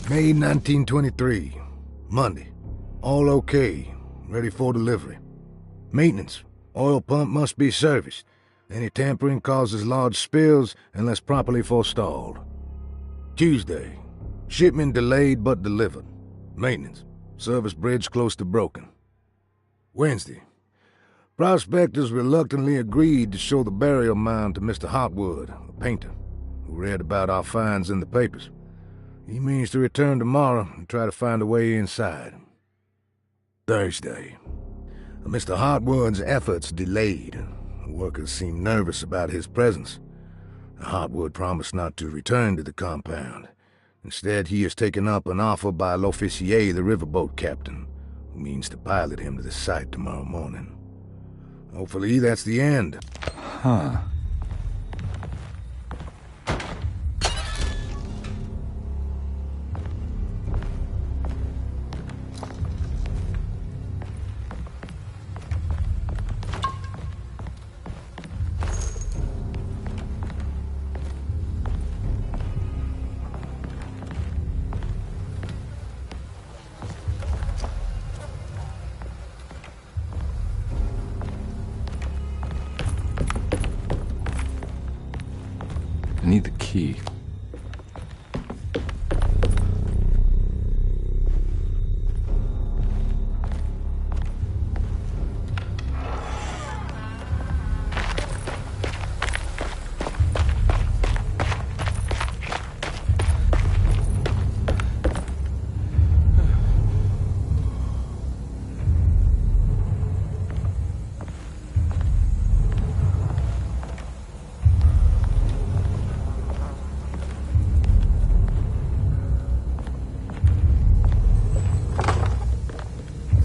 May 1923, Monday. All okay, ready for delivery. Maintenance, oil pump must be serviced. Any tampering causes large spills unless properly forestalled. Tuesday, shipment delayed but delivered. Maintenance, service bridge close to broken. Wednesday, prospectors reluctantly agreed to show the burial mound to Mr. Hotwood, a painter, who read about our finds in the papers. He means to return tomorrow and try to find a way inside. Thursday. Mr. Hotwood's efforts delayed. The workers seemed nervous about his presence. Hotwood promised not to return to the compound. Instead, he has taken up an offer by L'Officier, the riverboat captain, who means to pilot him to the site tomorrow morning. Hopefully, that's the end. Huh. I need the key.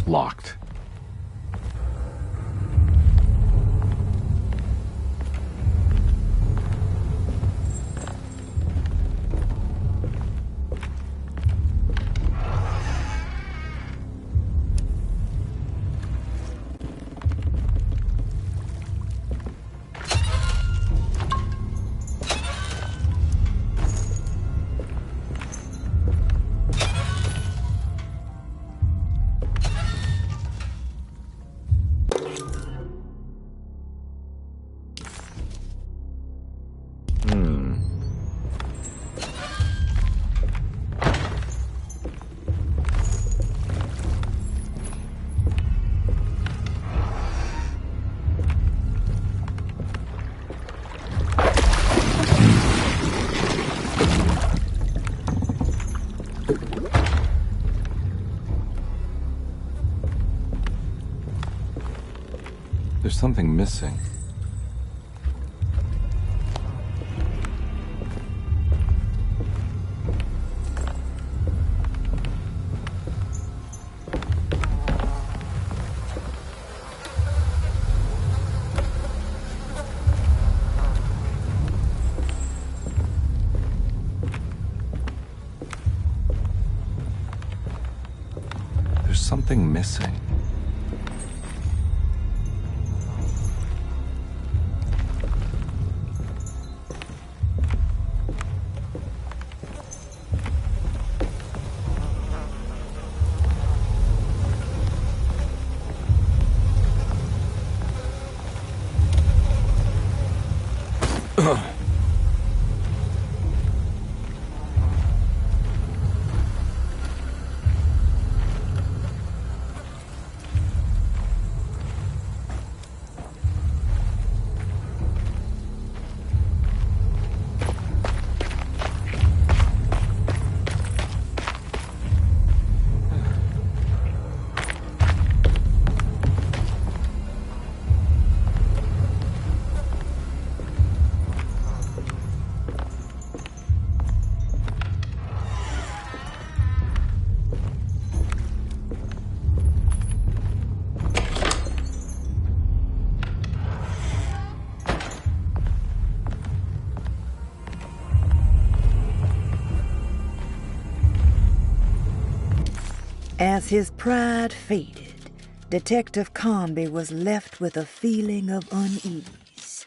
Locked. There's something missing. There's something missing. As his pride faded, Detective Conby was left with a feeling of unease.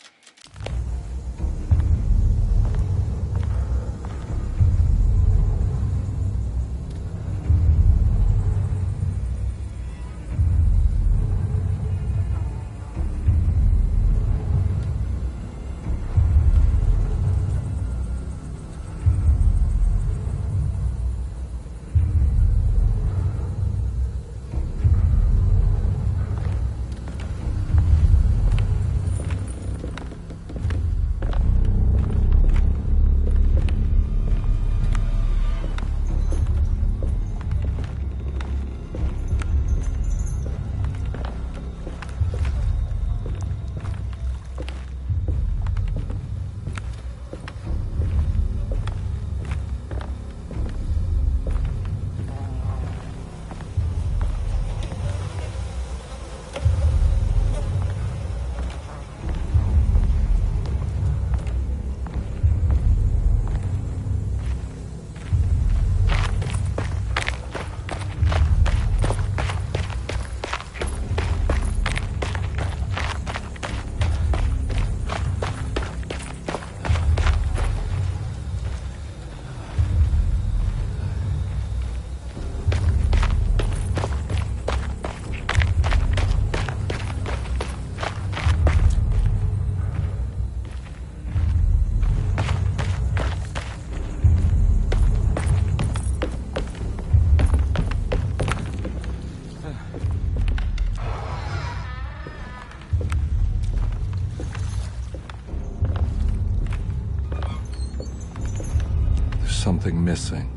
Something missing.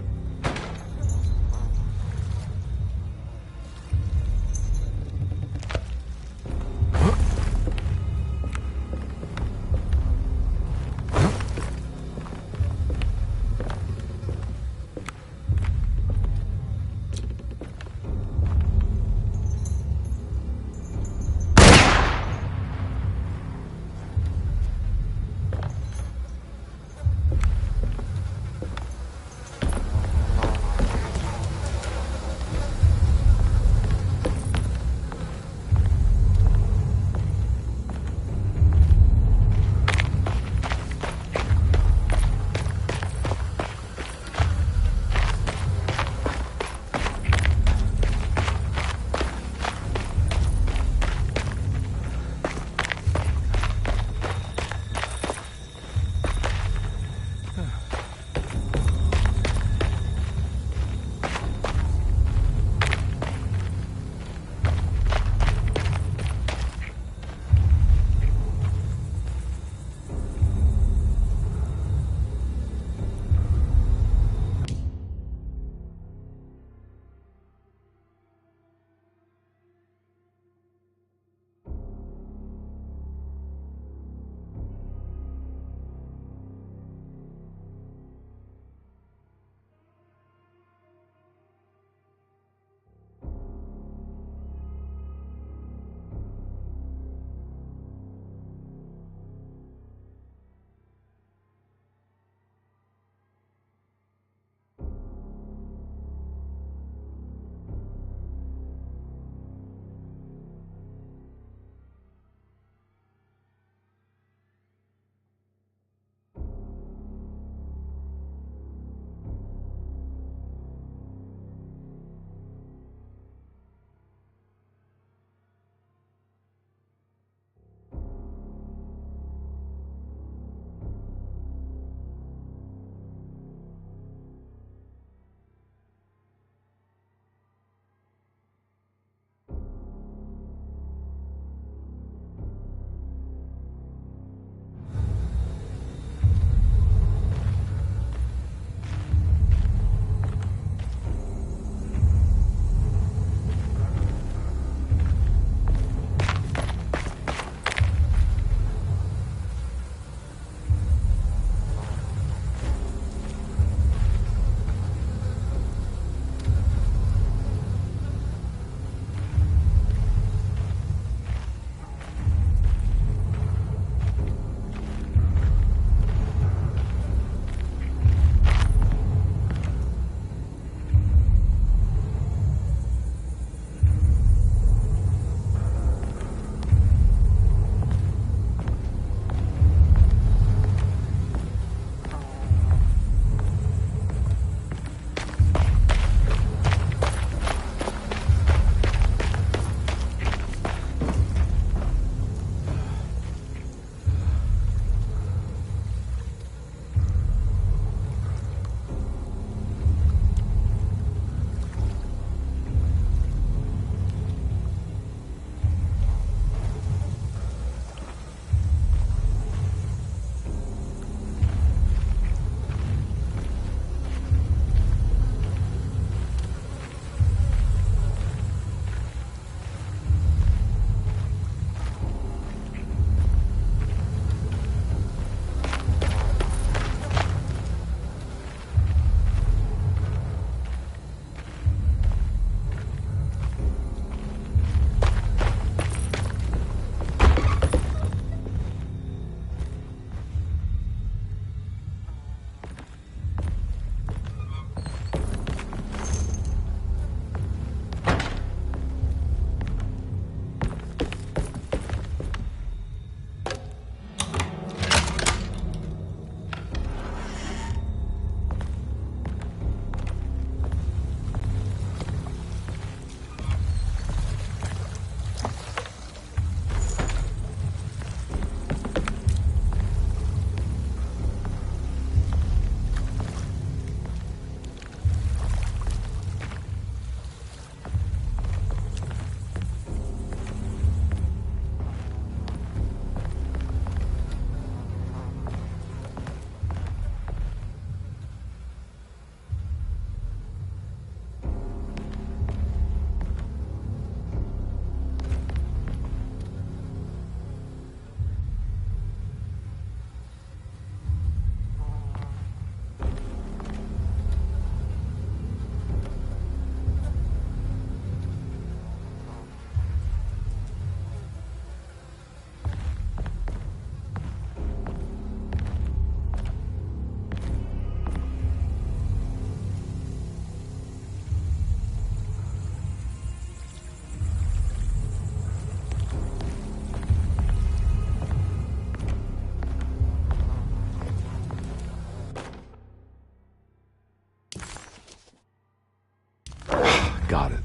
Got it.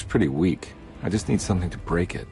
Pretty weak. I just need something to break it.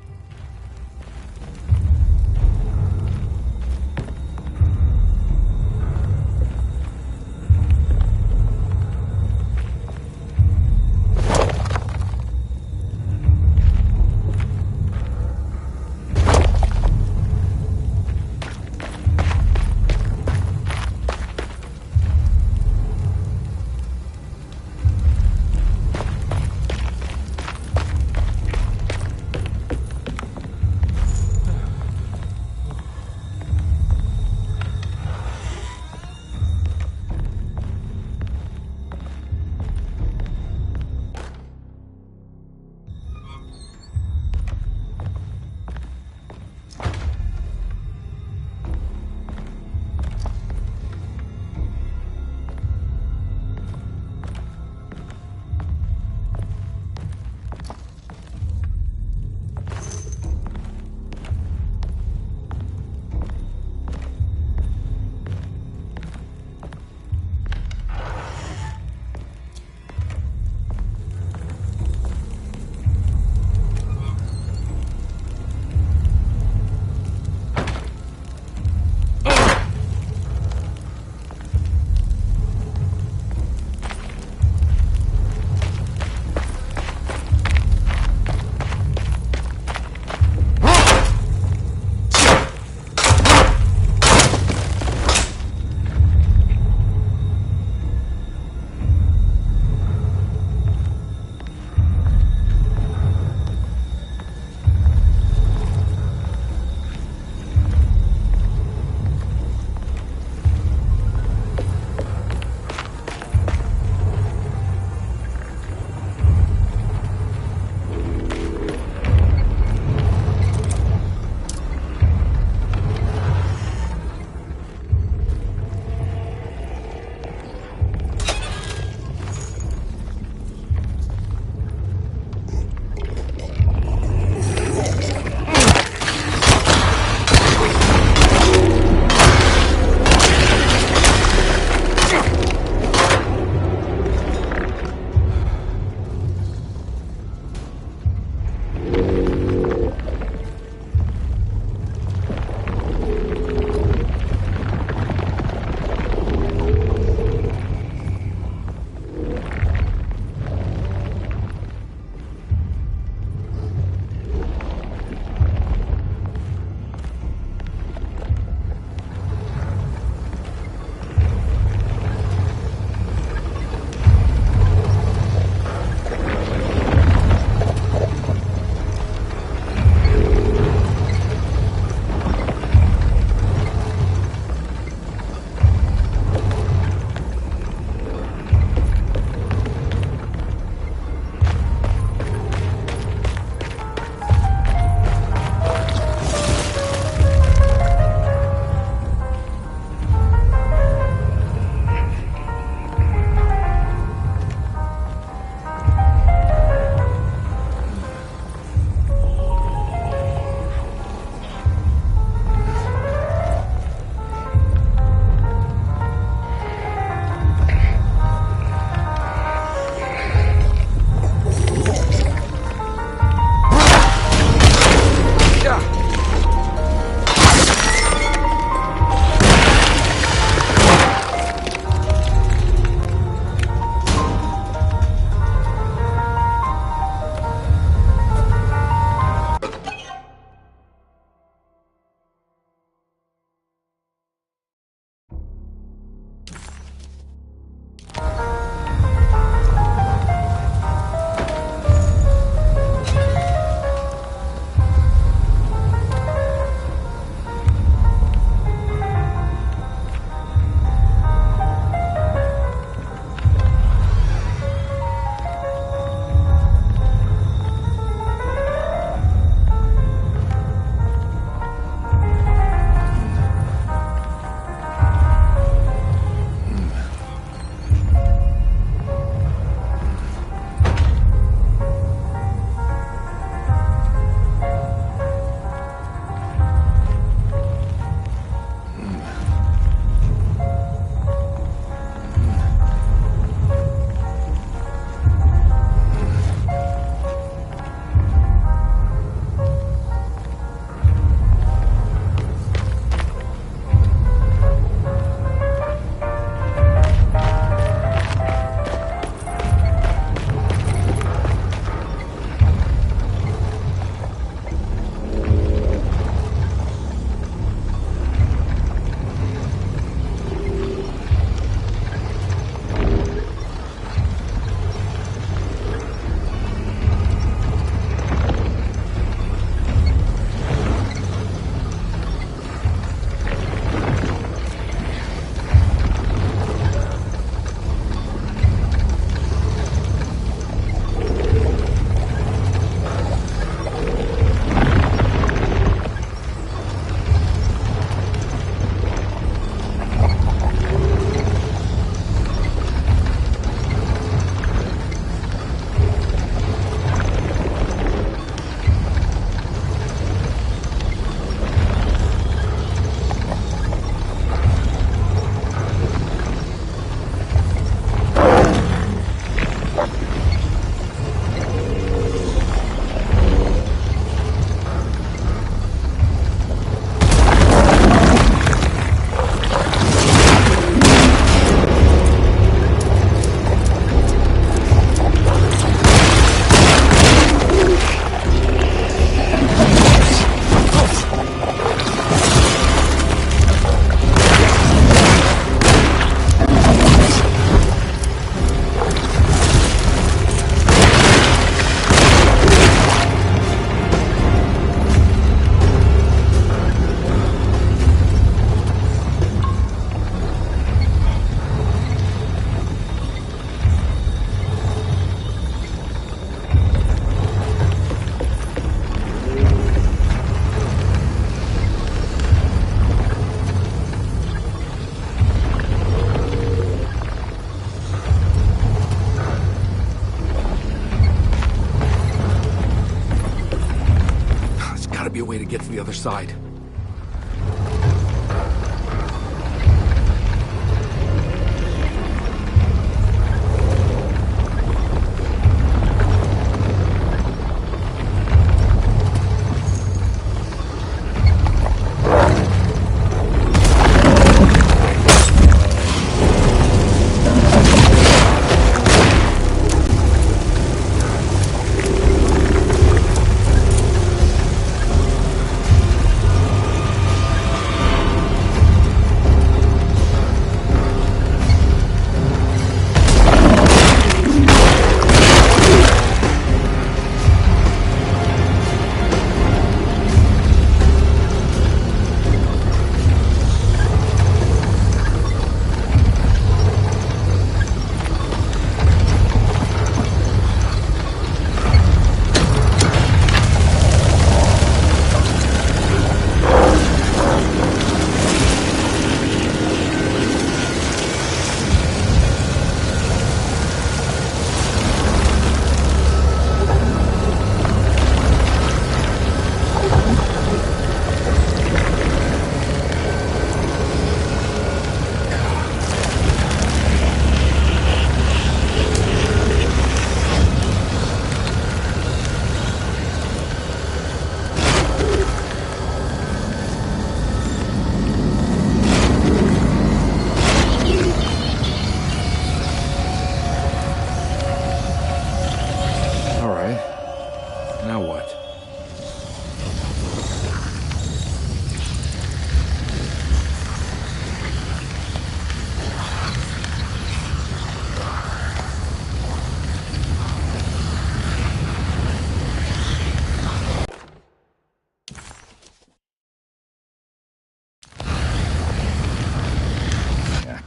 other side.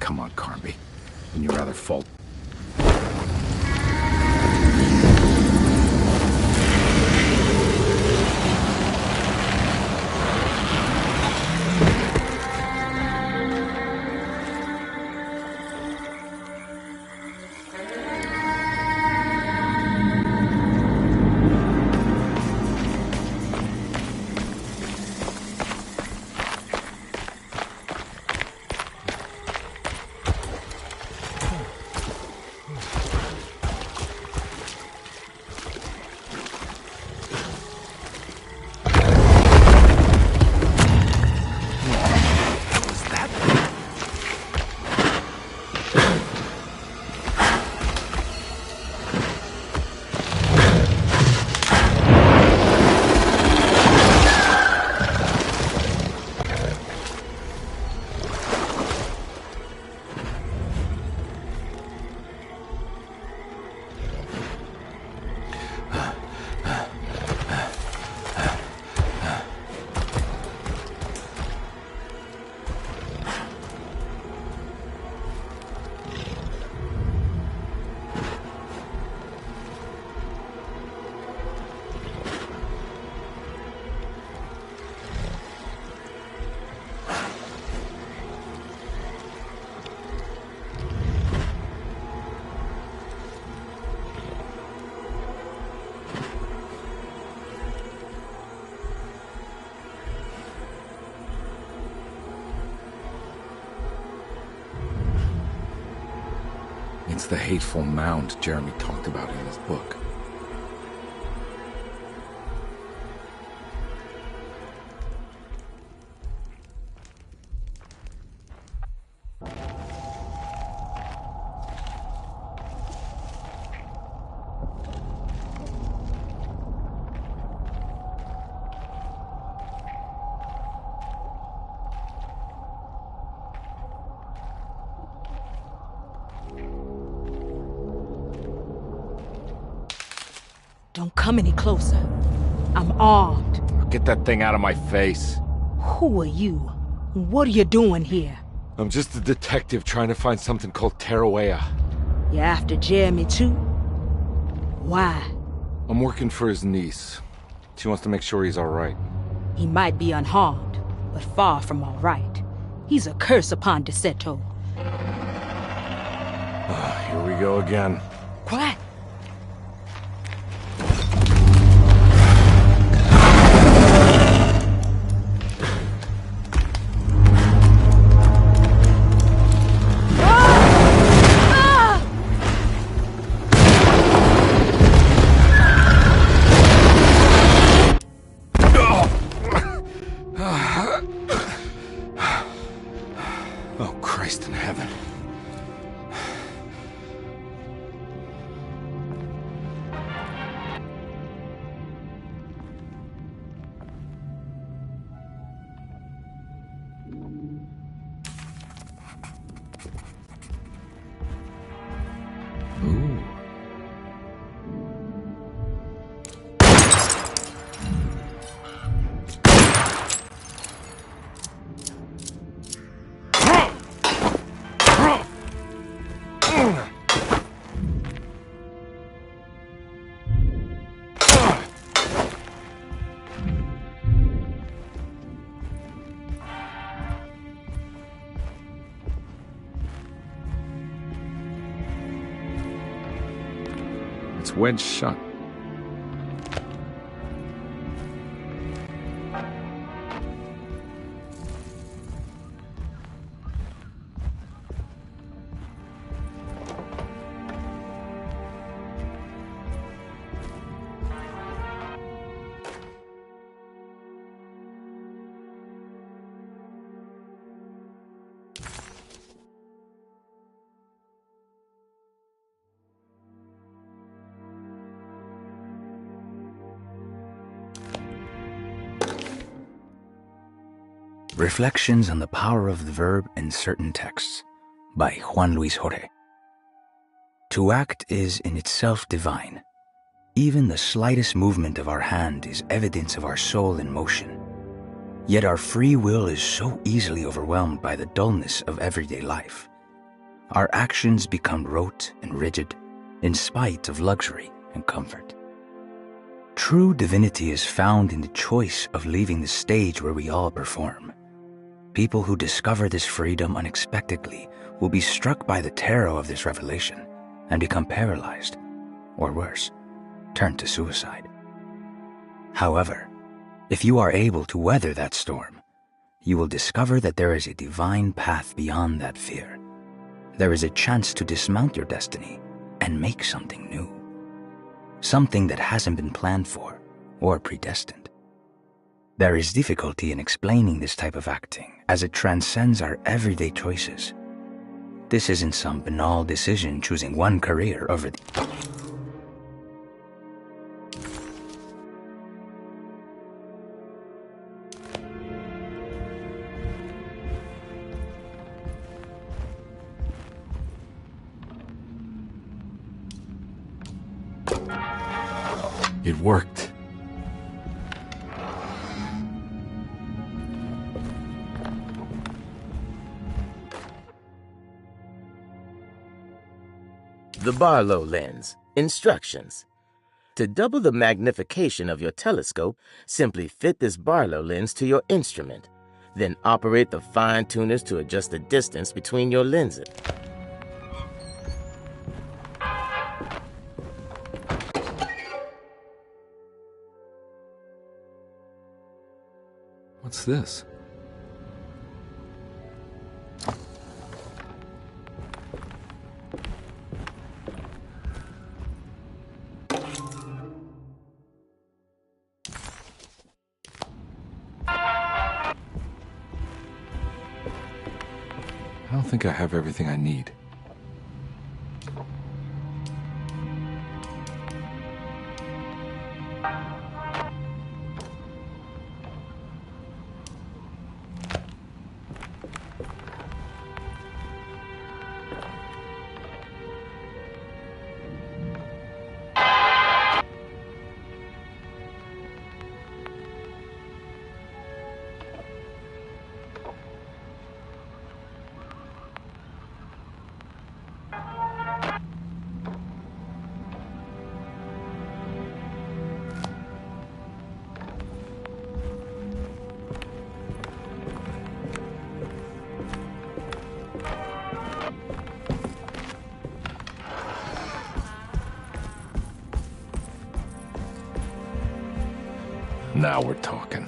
Come on, Carnby. Wouldn't you rather fall? It's the hateful mound Jeremy talked about in his book. Don't come any closer. I'm armed. Get that thing out of my face. Who are you? What are you doing here? I'm just a detective trying to find something called Terawea. You after Jeremy too? Why? I'm working for his niece. She wants to make sure he's alright. He might be unharmed, but far from alright. He's a curse upon Deseto. Here we go again. Quiet! Oh, Christ in heaven. Ooh. It's wedged shut. Reflections on the Power of the Verb in Certain Texts by Juan Luis Jorge. To act is in itself divine. Even the slightest movement of our hand is evidence of our soul in motion. Yet our free will is so easily overwhelmed by the dullness of everyday life. Our actions become rote and rigid, in spite of luxury and comfort. True divinity is found in the choice of leaving the stage where we all perform. People who discover this freedom unexpectedly will be struck by the terror of this revelation and become paralyzed, or worse, turn to suicide. However, if you are able to weather that storm, you will discover that there is a divine path beyond that fear. There is a chance to dismount your destiny and make something new. Something that hasn't been planned for or predestined. There is difficulty in explaining this type of acting as it transcends our everyday choices. This isn't some banal decision choosing one career over the It worked. The Barlow lens. Instructions. To double the magnification of your telescope, simply fit this Barlow lens to your instrument. Then operate the fine tuners to adjust the distance between your lenses. What's this? I don't think I have everything I need. Now we're talking.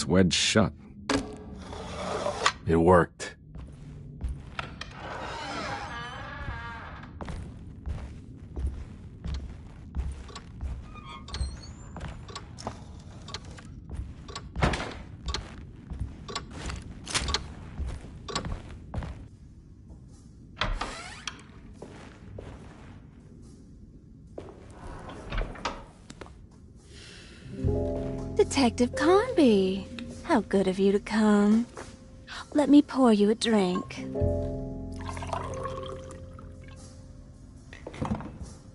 wedged shut. It worked. Detective Conby, how good of you to come. Let me pour you a drink.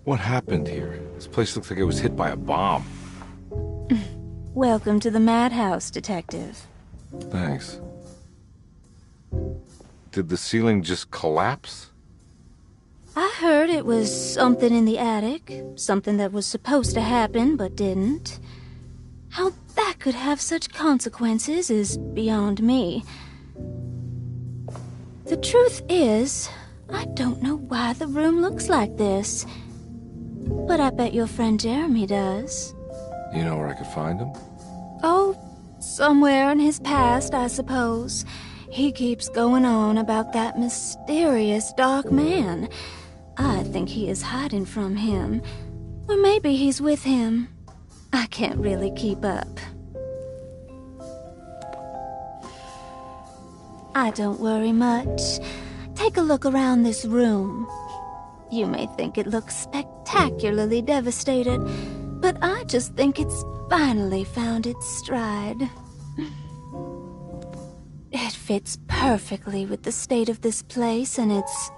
What happened here? This place looks like it was hit by a bomb. Welcome to the madhouse, Detective. Thanks. Did the ceiling just collapse? I heard it was something in the attic, something that was supposed to happen but didn't. How that could have such consequences is beyond me. The truth is, I don't know why the room looks like this. But I bet your friend Jeremy does. You know where I could find him? Oh, somewhere in his past, I suppose. He keeps going on about that mysterious dark man. I think he is hiding from him. Or maybe he's with him. I can't really keep up. I don't worry much. Take a look around this room. You may think it looks spectacularly devastated, but I just think it's finally found its stride. It fits perfectly with the state of this place and its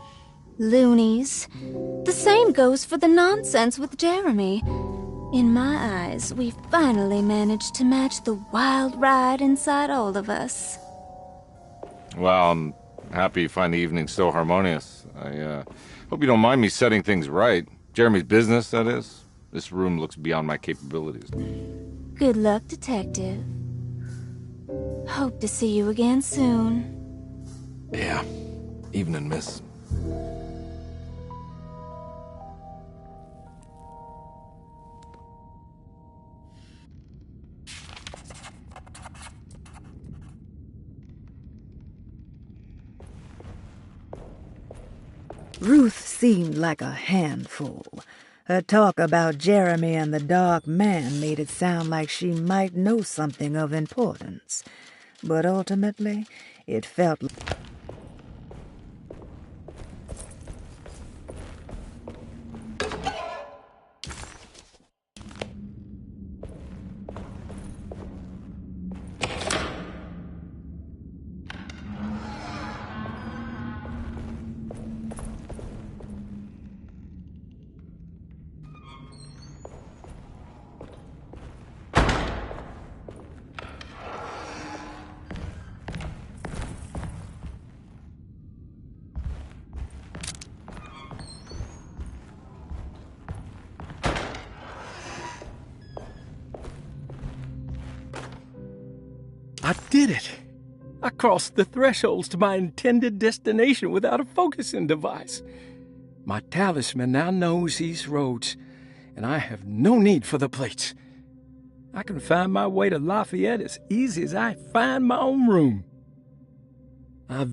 loonies. The same goes for the nonsense with Jeremy. In my eyes, we finally managed to match the wild ride inside all of us. Well, I'm happy you find the evening so harmonious. I hope you don't mind me setting things right. Jeremy's business, that is. This room looks beyond my capabilities. Good luck, Detective. Hope to see you again soon. Yeah. Evening, miss. Ruth seemed like a handful. Her talk about Jeremy and the Dark Man made it sound like she might know something of importance. But ultimately, it felt like... I did it! I crossed the thresholds to my intended destination without a focusing device. My talisman now knows these roads, and I have no need for the plates. I can find my way to Lafayette as easy as I find my own room. I've...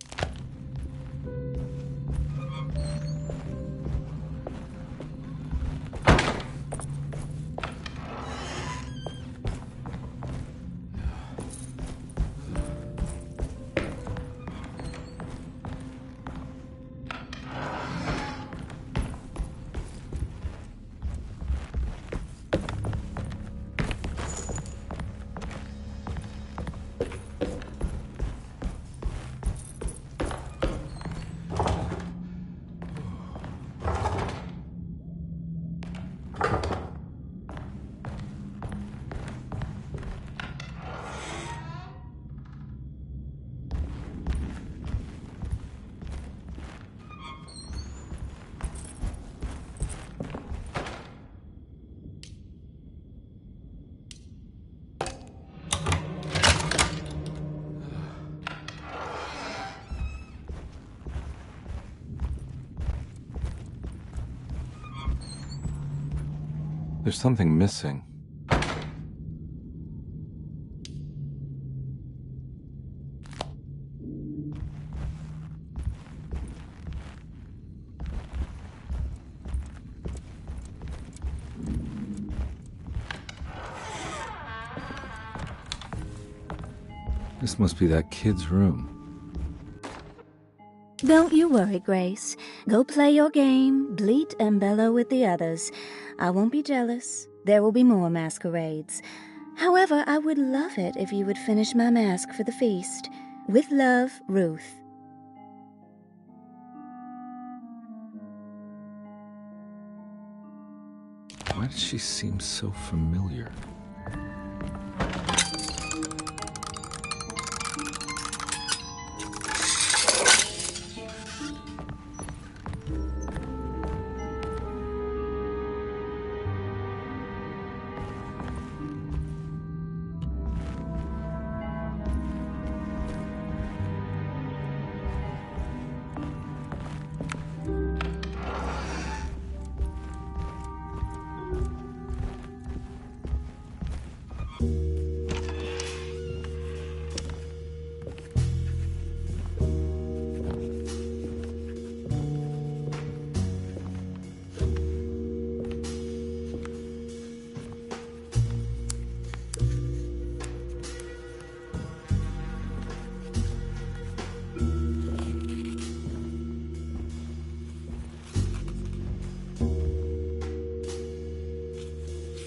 There's something missing. This must be that kid's room. Don't you worry, Grace. Go play your game, bleat and bellow with the others. I won't be jealous. There will be more masquerades. However, I would love it if you would finish my mask for the feast. With love, Ruth. Why does she seem so familiar?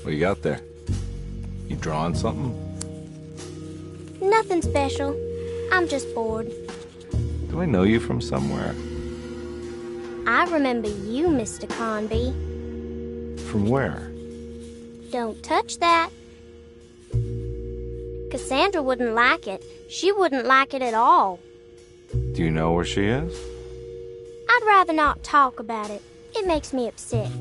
What you got there? You drawing something? Nothing special. I'm just bored. Do I know you from somewhere? I remember you, Mr. Conby. From where? Don't touch that. Cassandra wouldn't like it. She wouldn't like it at all. Do you know where she is? I'd rather not talk about it. It makes me upset.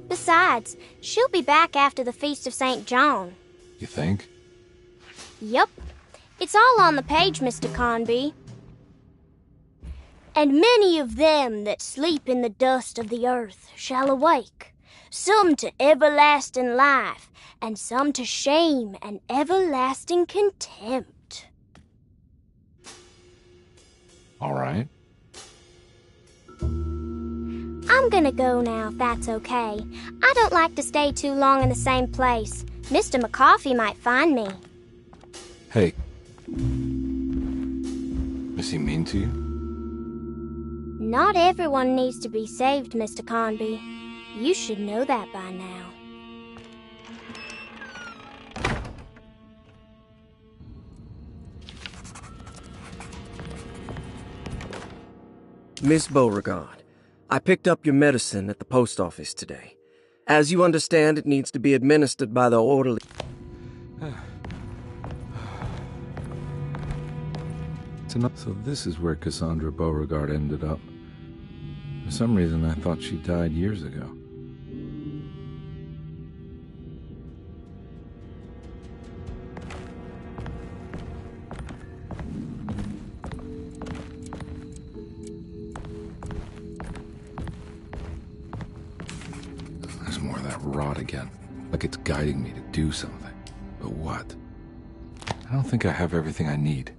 Besides, she'll be back after the Feast of St. John. You think? Yup. It's all on the page, Mr. Conby. And many of them that sleep in the dust of the earth shall awake, some to everlasting life, and some to shame and everlasting contempt. All right. I'm gonna go now, if that's okay. I don't like to stay too long in the same place. Mr. McCoffey might find me. Hey. Is he mean to you? Not everyone needs to be saved, Mr. Conby. You should know that by now. Miss Beauregard, I picked up your medicine at the post office today. As you understand, it needs to be administered by the orderly. So this is where Cassandra Beauregard ended up. For some reason, I thought she died years ago. There's more of that rot again. Like it's guiding me to do something. But what? I don't think I have everything I need.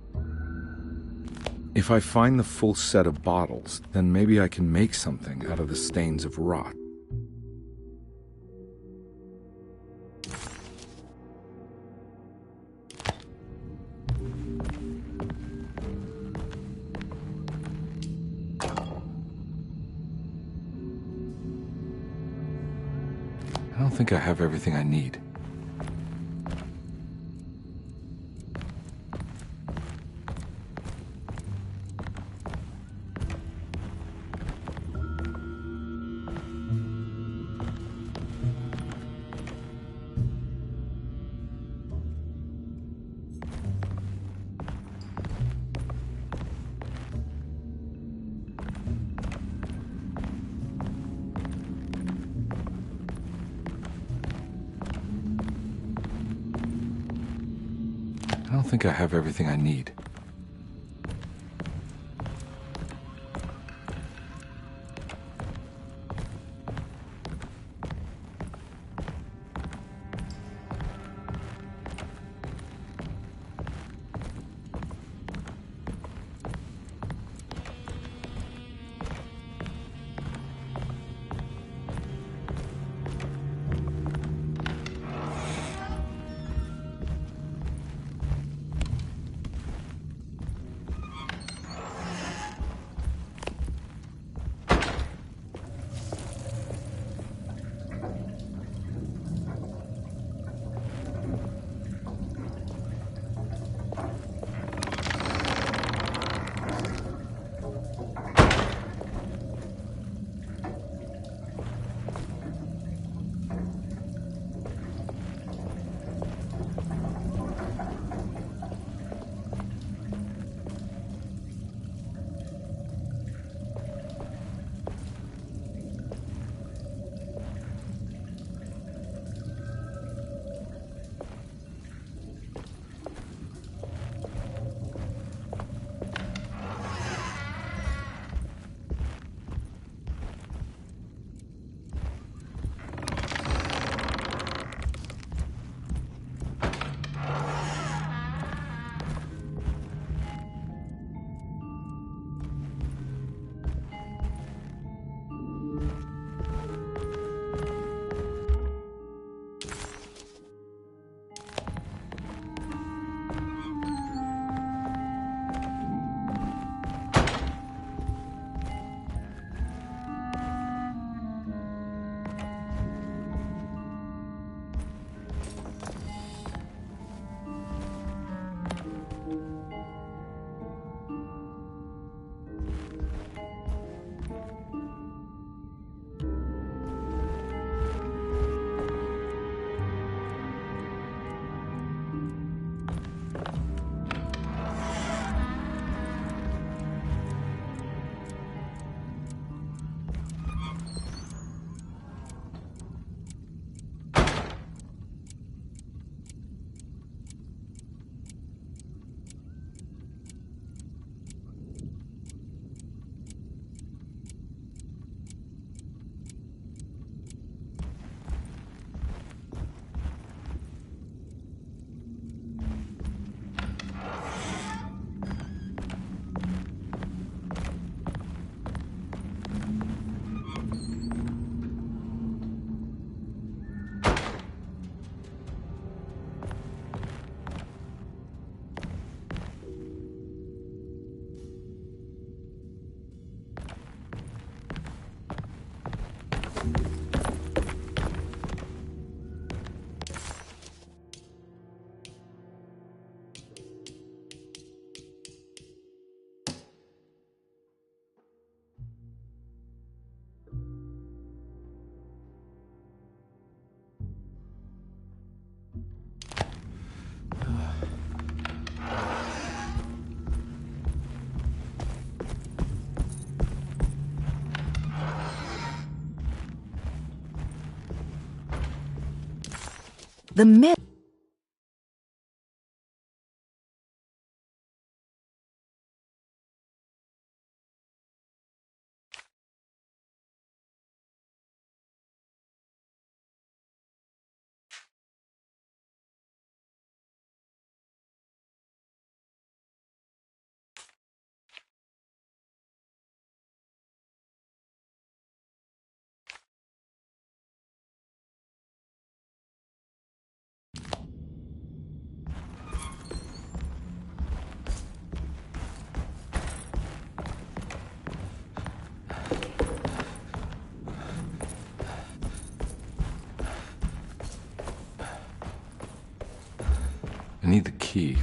If I find the full set of bottles, then maybe I can make something out of the stains of rot. I don't think I have everything I need. I don't think I have everything I need. The med... I need the key.